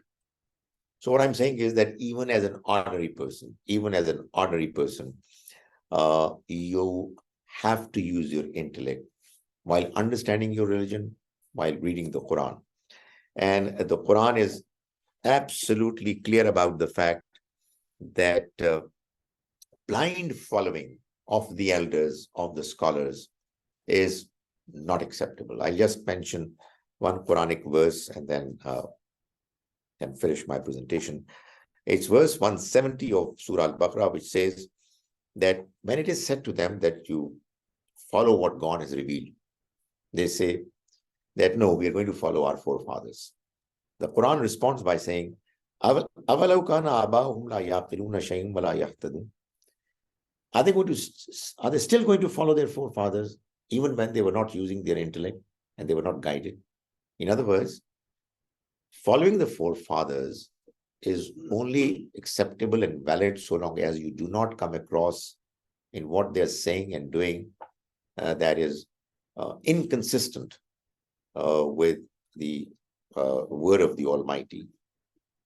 [SPEAKER 1] So what I'm saying is that even as an ordinary person, you have to use your intellect while understanding your religion, while reading the Quran. And the Quran is absolutely clear about the fact that blind following of the elders, of the scholars, is not acceptable. I'll just mention one Quranic verse and then can finish my presentation. It's verse 170 of Surah Al-Baqarah, which says that when it is said to them that you follow what God has revealed, they say that, no, we are going to follow our forefathers. The Quran responds by saying, are they still going to follow their forefathers even when they were not using their intellect and they were not guided? In other words, following the forefathers is only acceptable and valid so long as you do not come across in what they're saying and doing that is inconsistent with the word of the Almighty.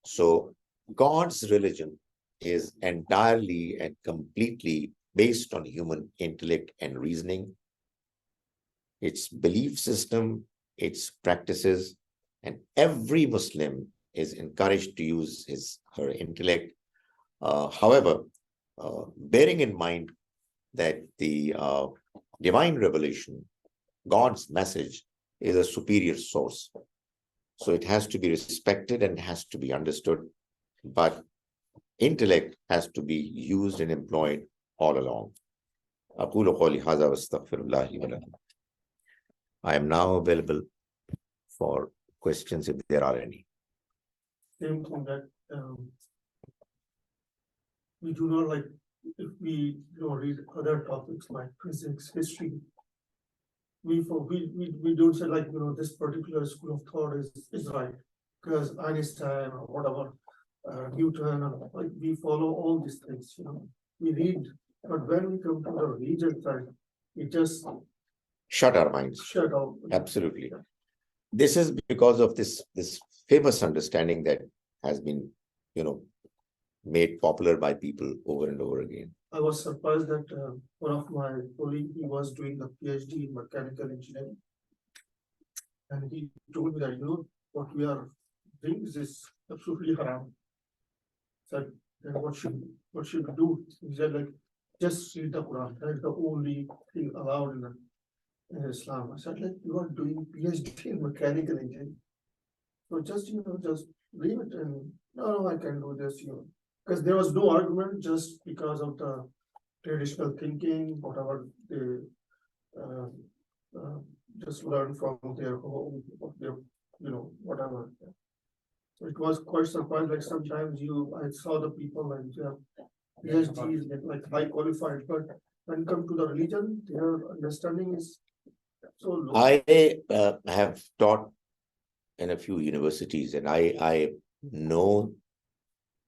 [SPEAKER 1] So God's religion is entirely and completely based on human intellect and reasoning, its belief system, its practices, and every Muslim is encouraged to use her intellect. However, bearing in mind that the divine revelation, God's message, is a superior source. So it has to be respected and has to be understood, but intellect has to be used and employed all along. I am now available for questions if there are any.
[SPEAKER 2] Same thing that we do not like, if we read other topics like physics, history, we don't say like, this particular school of thought is right because Einstein or whatever, Newton, or like we follow all these things, we read, but when we come to the religion side, we just
[SPEAKER 1] shut our minds.
[SPEAKER 2] Shut out.
[SPEAKER 1] Absolutely. This is because of this famous understanding that has been, made popular by people over and over again.
[SPEAKER 2] I was surprised that one of my colleagues, he was doing a PhD in mechanical engineering. And he told me that, what we are doing is absolutely haram. So then what should we do? He said, like, just read the Quran. That's the only thing allowed in Islam. I said, like, you are doing PhD in mechanical engineering. So just, just leave it and, no, I can do this, because there was no argument just because of the traditional thinking, whatever they uh, uh, just learn from their home, of their, whatever. So it was quite surprised. Like sometimes I saw the people and PhDs, like high qualified, but when come to the religion, their understanding is so low.
[SPEAKER 1] I have taught in a few universities, and I know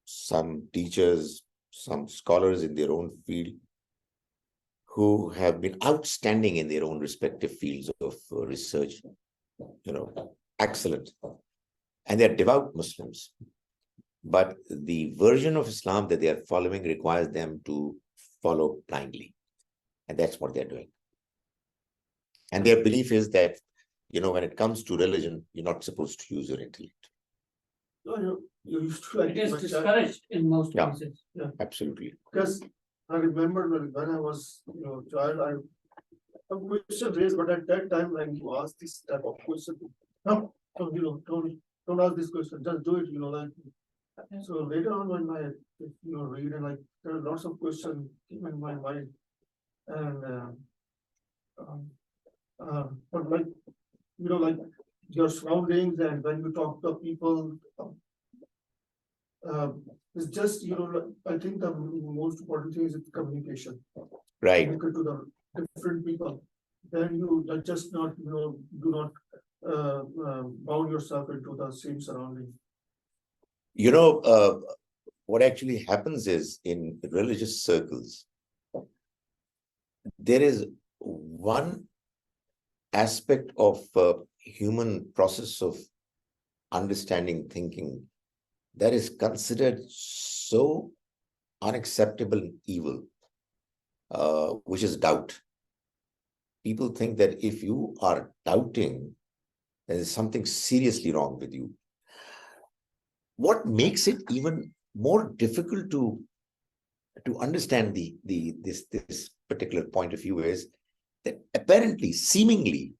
[SPEAKER 1] some teachers, some scholars in their own field who have been outstanding in their own respective fields of research, excellent. And they're devout Muslims. But the version of Islam that they are following requires them to follow blindly. And that's what they're doing. And their belief is that, when it comes to religion, you're not supposed to use your intellect.
[SPEAKER 2] No, you used to like
[SPEAKER 3] It is discouraged in most
[SPEAKER 1] Yeah.
[SPEAKER 3] cases.
[SPEAKER 2] Yeah.
[SPEAKER 1] Absolutely.
[SPEAKER 2] Because I remember when I was, child, I a question raised, but at that time when you ask this type of question, no, don't ask this question, just do it, like. So later on when I, read and like there are lots of questions in my mind, and but like like your surroundings and when you talk to people, it's just I think the most important thing is communication.
[SPEAKER 1] Right.
[SPEAKER 2] Communicate to the different people. Then you just not do not bound yourself into the same surrounding.
[SPEAKER 1] What actually happens is in religious circles, there is one aspect of human process of understanding, thinking, that is considered so unacceptable and evil, which is doubt. People think that if you are doubting, there is something seriously wrong with you. What makes it even more difficult to understand this particular point of view is that apparently, seemingly,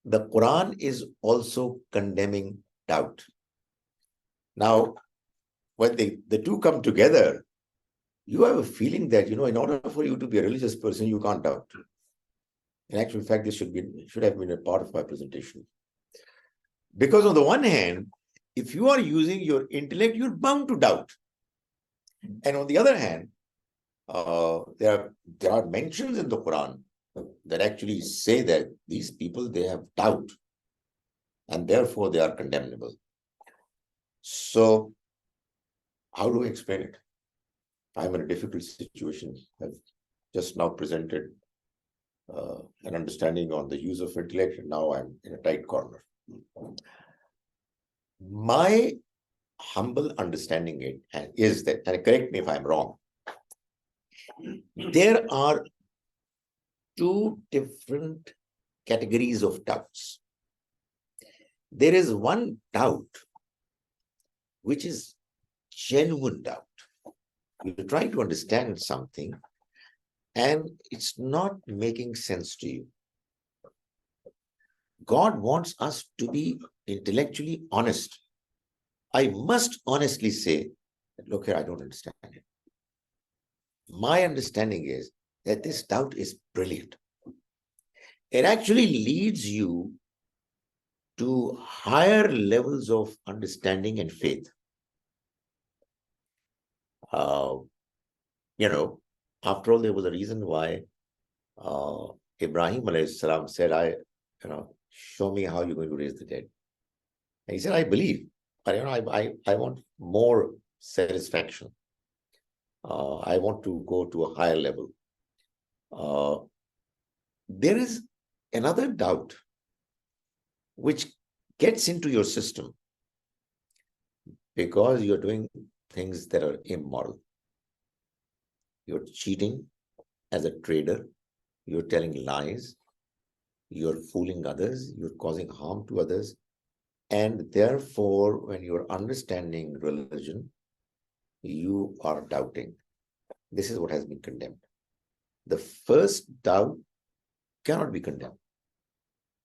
[SPEAKER 1] the Quran is also condemning doubt. Now, when the two come together, you have a feeling that, in order for you to be a religious person, you can't doubt. In actual fact, this should have been a part of my presentation. Because on the one hand, if you are using your intellect, you're bound to doubt. And on the other hand, there are mentions in the Quran that actually say that these people, they have doubt, and therefore they are condemnable. So how do I explain it? I'm in a difficult situation. I've just now presented an understanding on the use of intellect, and now I'm in a tight corner. My humble understanding is that, and correct me if I'm wrong, there are two different categories of doubts. There is one doubt which is genuine doubt. You're trying to understand something and it's not making sense to you. God wants us to be intellectually honest. I must honestly say, look here, I don't understand it. My understanding is that this doubt is brilliant. It actually leads you to higher levels of understanding and faith. After all, there was a reason why Ibrahim alayhi salam said, show me how you're going to raise the dead. And he said, I believe, but I want more satisfaction. I want to go to a higher level. There is another doubt which gets into your system because you're doing things that are immoral. You're cheating as a trader, you're telling lies, you're fooling others, you're causing harm to others. And therefore, when you're understanding religion, you are doubting. This is what has been condemned. The first doubt cannot be condemned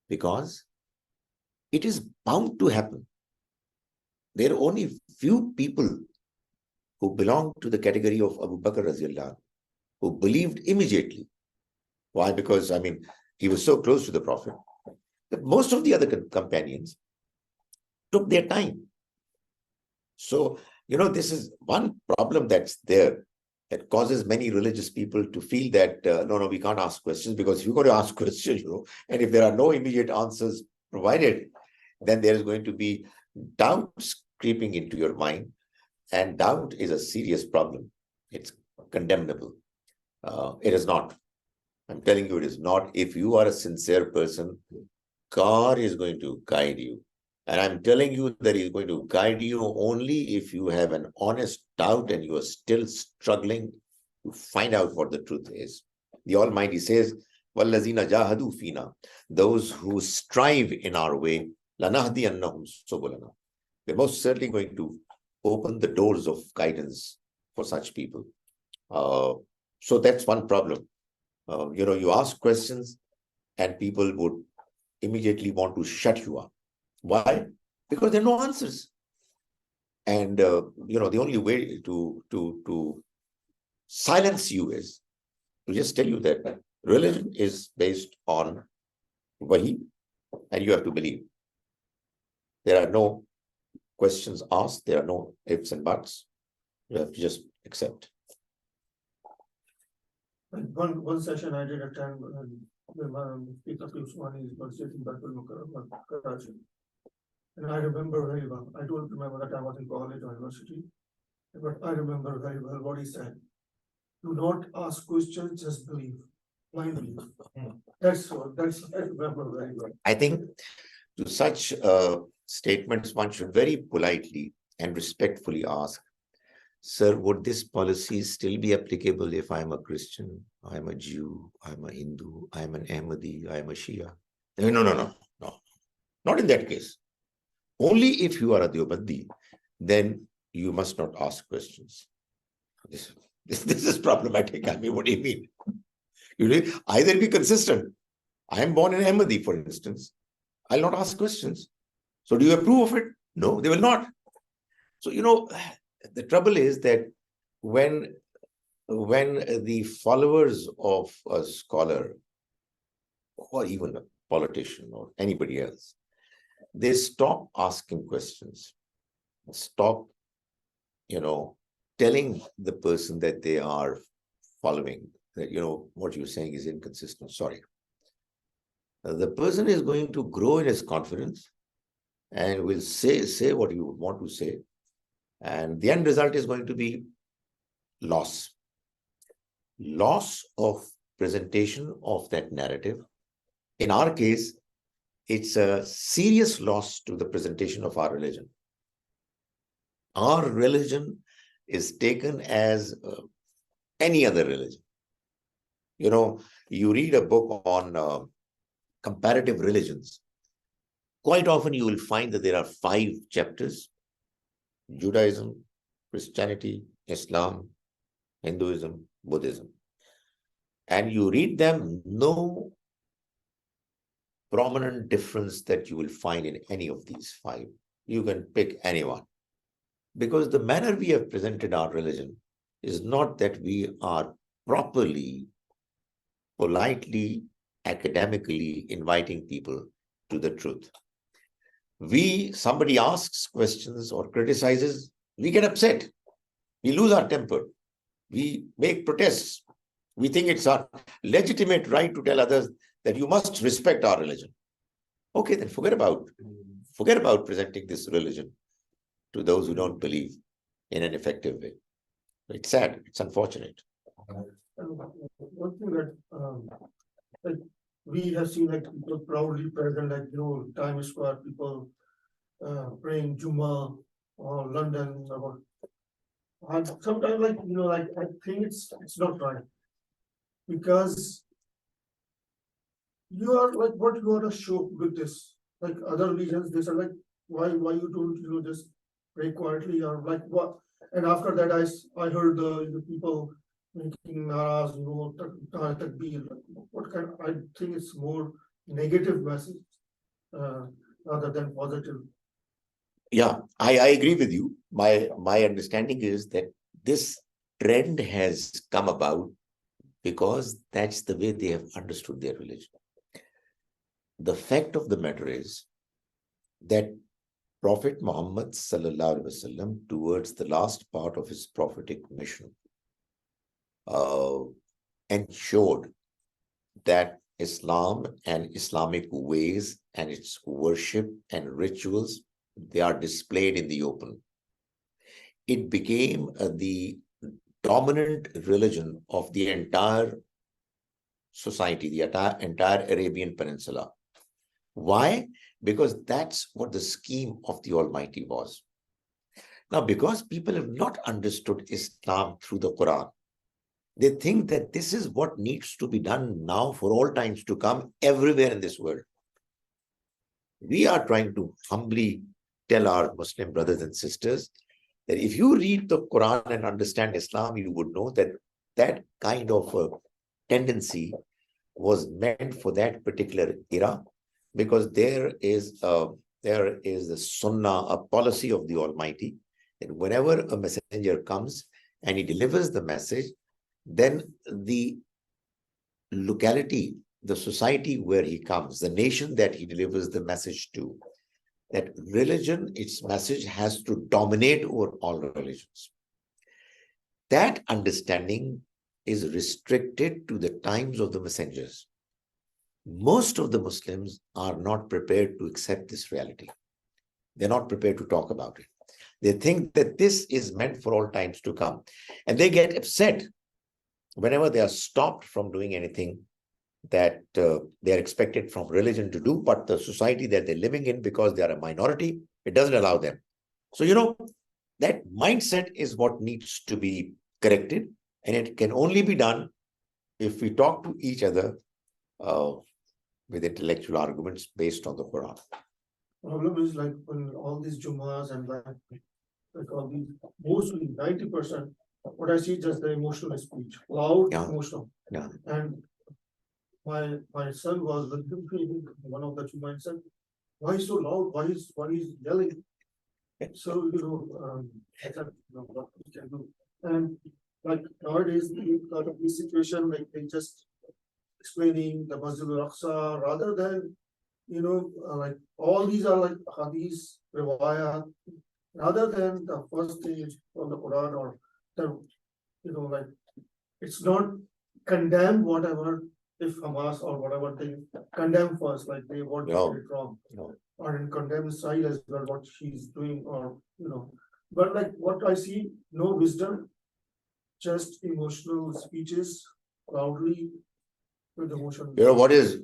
[SPEAKER 1] because it is bound to happen. There are only few people who belong to the category of Abu Bakr Raziallahu, who believed immediately. Why? Because, I mean, he was so close to the Prophet. But most of the other companions took their time. So, this is one problem that's there that causes many religious people to feel that, no, we can't ask questions, because if you're going to ask questions, and if there are no immediate answers provided, then there is going to be doubts creeping into your mind. And doubt is a serious problem. It's condemnable. It is not. I'm telling you, it is not. If you are a sincere person, God is going to guide you. And I'm telling you that He's going to guide you only if you have an honest doubt and you are still struggling to find out what the truth is. The Almighty says, وَالَّذِينَ جَاهَدُوا فِينَا, those who strive in our way, لَنَهْدِيَنَّهُمْ سُبُلَنَا, we're most certainly going to open the doors of guidance for such people. So that's one problem. You ask questions and people would immediately want to shut you up. Why? Because there are no answers. And, the only way to silence you is to just tell you that religion is based on Wahi, and you have to believe. There are no questions asked. There are no ifs and buts. You have to just accept.
[SPEAKER 2] One session I did attend when my Peter Usmani was in Karachi. And I remember very well. I don't remember that I was in college or university, but I remember very well what he said. Do not ask questions, just believe. Blind belief. That's I remember very well.
[SPEAKER 1] I think to such statements, one should very politely and respectfully ask, sir, would this policy still be applicable if I'm a Christian, I'm a Jew, I'm a Hindu, I'm an Ahmadi, I'm a Shia? No. Not in that case. Only if you are a Deobandi, then you must not ask questions. This is problematic. I mean, what do you mean? You either be consistent. I am born in Ahmadi, for instance. I'll not ask questions. So do you approve of it? No, they will not. So, the trouble is that when the followers of a scholar or even a politician or anybody else, they stop asking questions, stop, telling the person that they are following that, what you're saying is inconsistent. Sorry. The person is going to grow in his confidence and will say what you would want to say. And the end result is going to be loss of presentation of that narrative. In our case, it's a serious loss to the presentation of our religion. Our religion is taken as any other religion. You read a book on comparative religions. Quite often you will find that there are 5 chapters: Judaism, Christianity, Islam, Hinduism, Buddhism. And you read them, no prominent difference that you will find in any of these 5. You can pick anyone. Because the manner we have presented our religion is not that we are properly, politely, academically inviting people to the truth. Somebody asks questions or criticizes, we get upset. We lose our temper. We make protests. We think it's our legitimate right to tell others that you must respect our religion. Okay, then forget about presenting this religion to those who don't believe in an effective way. It's sad. It's unfortunate.
[SPEAKER 2] One thing that we have seen, people proudly present, Times Square, people praying Juma or London. And sometimes, I think it's not right, because you are what you want to show with this. Other religions, they are why you don't just pray quietly, or what? And after that, I heard the people making naraz, takbir. What kind? I think it's more negative message rather than positive.
[SPEAKER 1] Yeah, I agree with you. My understanding is that this trend has come about because that's the way they have understood their religion. The fact of the matter is that Prophet Muhammad sallallahu alaihi wasallam, towards the last part of his prophetic mission, ensured that Islam and Islamic ways and its worship and rituals, they are displayed in the open. It became the dominant religion of the entire society, the entire Arabian Peninsula. Why? Because that's what the scheme of the Almighty was. Now, because people have not understood Islam through the Quran, they think that this is what needs to be done now for all times to come everywhere in this world. We are trying to humbly tell our Muslim brothers and sisters that if you read the Quran and understand Islam, you would know that that kind of a tendency was meant for that particular era, because there is the sunnah, a policy of the Almighty, that whenever a messenger comes and he delivers the message, then the locality, the society where he comes, the nation that he delivers the message to, that religion, its message has to dominate over all religions. That understanding is restricted to the times of the messengers. Most of the Muslims are not prepared to accept this reality. They're not prepared to talk about it. They think that this is meant for all times to come. And they get upset whenever they are stopped from doing anything that they are expected from religion to do, but the society that they're living in, because they are a minority, it doesn't allow them. So, that mindset is what needs to be corrected, and it can only be done if we talk to each other with intellectual arguments based on the Quran.
[SPEAKER 2] Problem is like when all these Jummahs and like all these, mostly 90%, what I see just the emotional speech, loud, emotional.
[SPEAKER 1] Yeah.
[SPEAKER 2] And my son was with one of the Jummah said, "Why so loud? Why is yelling?" So I said, what we can do. And like nowadays, out of this situation, like they just explaining the Masjid al-Aqsa rather than like all these are like hadith, riwayat, rather than the first stage of the Quran or the like it's not condemn whatever if Hamas or whatever they condemn first, like they want to get it wrong.
[SPEAKER 1] No.
[SPEAKER 2] Or in condemn Israel as well, what she's doing, or but like what I see, no wisdom, just emotional speeches, loudly with emotion.
[SPEAKER 1] What is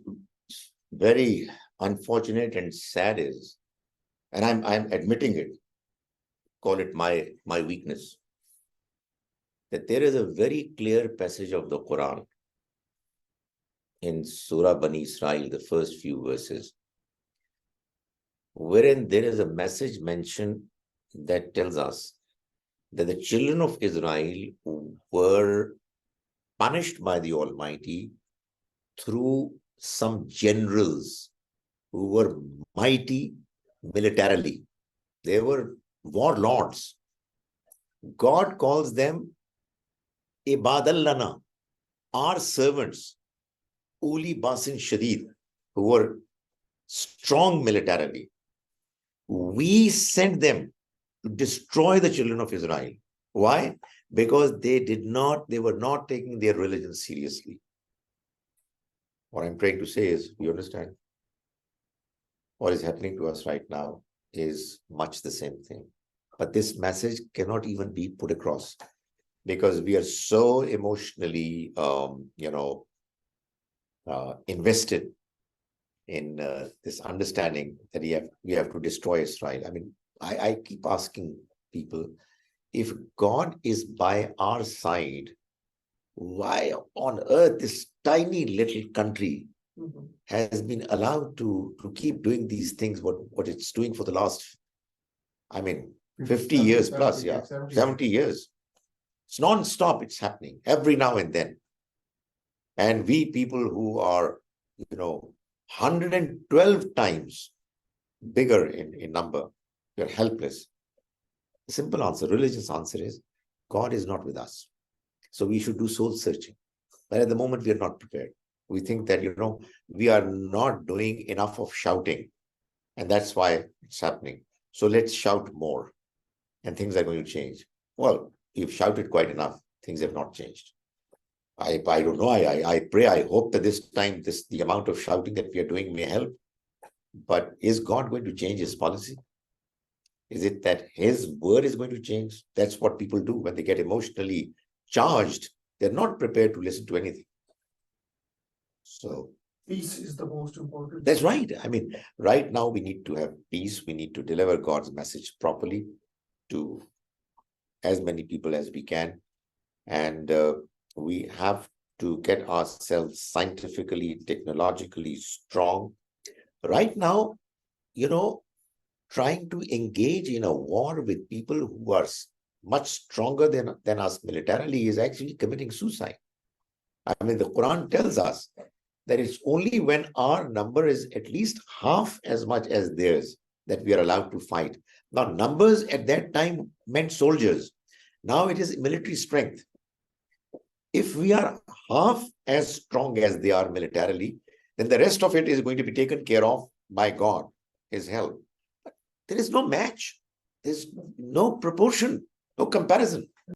[SPEAKER 1] very unfortunate and sad is, and I'm admitting it, call it my weakness, that there is a very clear passage of the Quran in Surah Bani Israel, the first few verses, wherein there is a message mentioned that tells us that the children of Israel were punished by the Almighty through some generals who were mighty militarily. They were warlords. God calls them Ibadallana, our servants, Uli Basin Shadid, who were strong militarily. We sent them to destroy the children of Israel. Why? Because they were not taking their religion seriously. What I'm trying to say is, you understand? What is happening to us right now is much the same thing. But this message cannot even be put across because we are so emotionally, invested in this understanding that we have to destroy Israel. I mean, I keep asking people, if God is by our side, why on earth this tiny little country has been allowed to keep doing these things, what it's doing for the last, 50 years plus, 70 years. It's non-stop, it's happening every now and then. And we people who are, 112 times bigger in number, we're helpless. The simple answer, religious answer is, God is not with us. So we should do soul searching. But at the moment, we are not prepared. We think that, we are not doing enough of shouting. And that's why it's happening. So let's shout more and things are going to change. Well, you've shouted quite enough. Things have not changed. I don't know. I pray, I hope that this time the amount of shouting that we are doing may help. But is God going to change his policy? Is it that his word is going to change? That's what people do when they get emotionally charged. They're not prepared to listen to anything. So
[SPEAKER 2] Peace is the most important.
[SPEAKER 1] that's right. I mean, right now we need to have peace. We need to deliver God's message properly to as many people as we can. And we have to get ourselves scientifically, technologically strong. Right now, trying to engage in a war with people who are much stronger than us militarily is actually committing suicide. I mean, the Quran tells us that it's only when our number is at least half as much as theirs that we are allowed to fight. Now, numbers at that time meant soldiers. Now it is military strength. If we are half as strong as they are militarily, then the rest of it is going to be taken care of by God, his help. There is no match. There's no proportion, no comparison.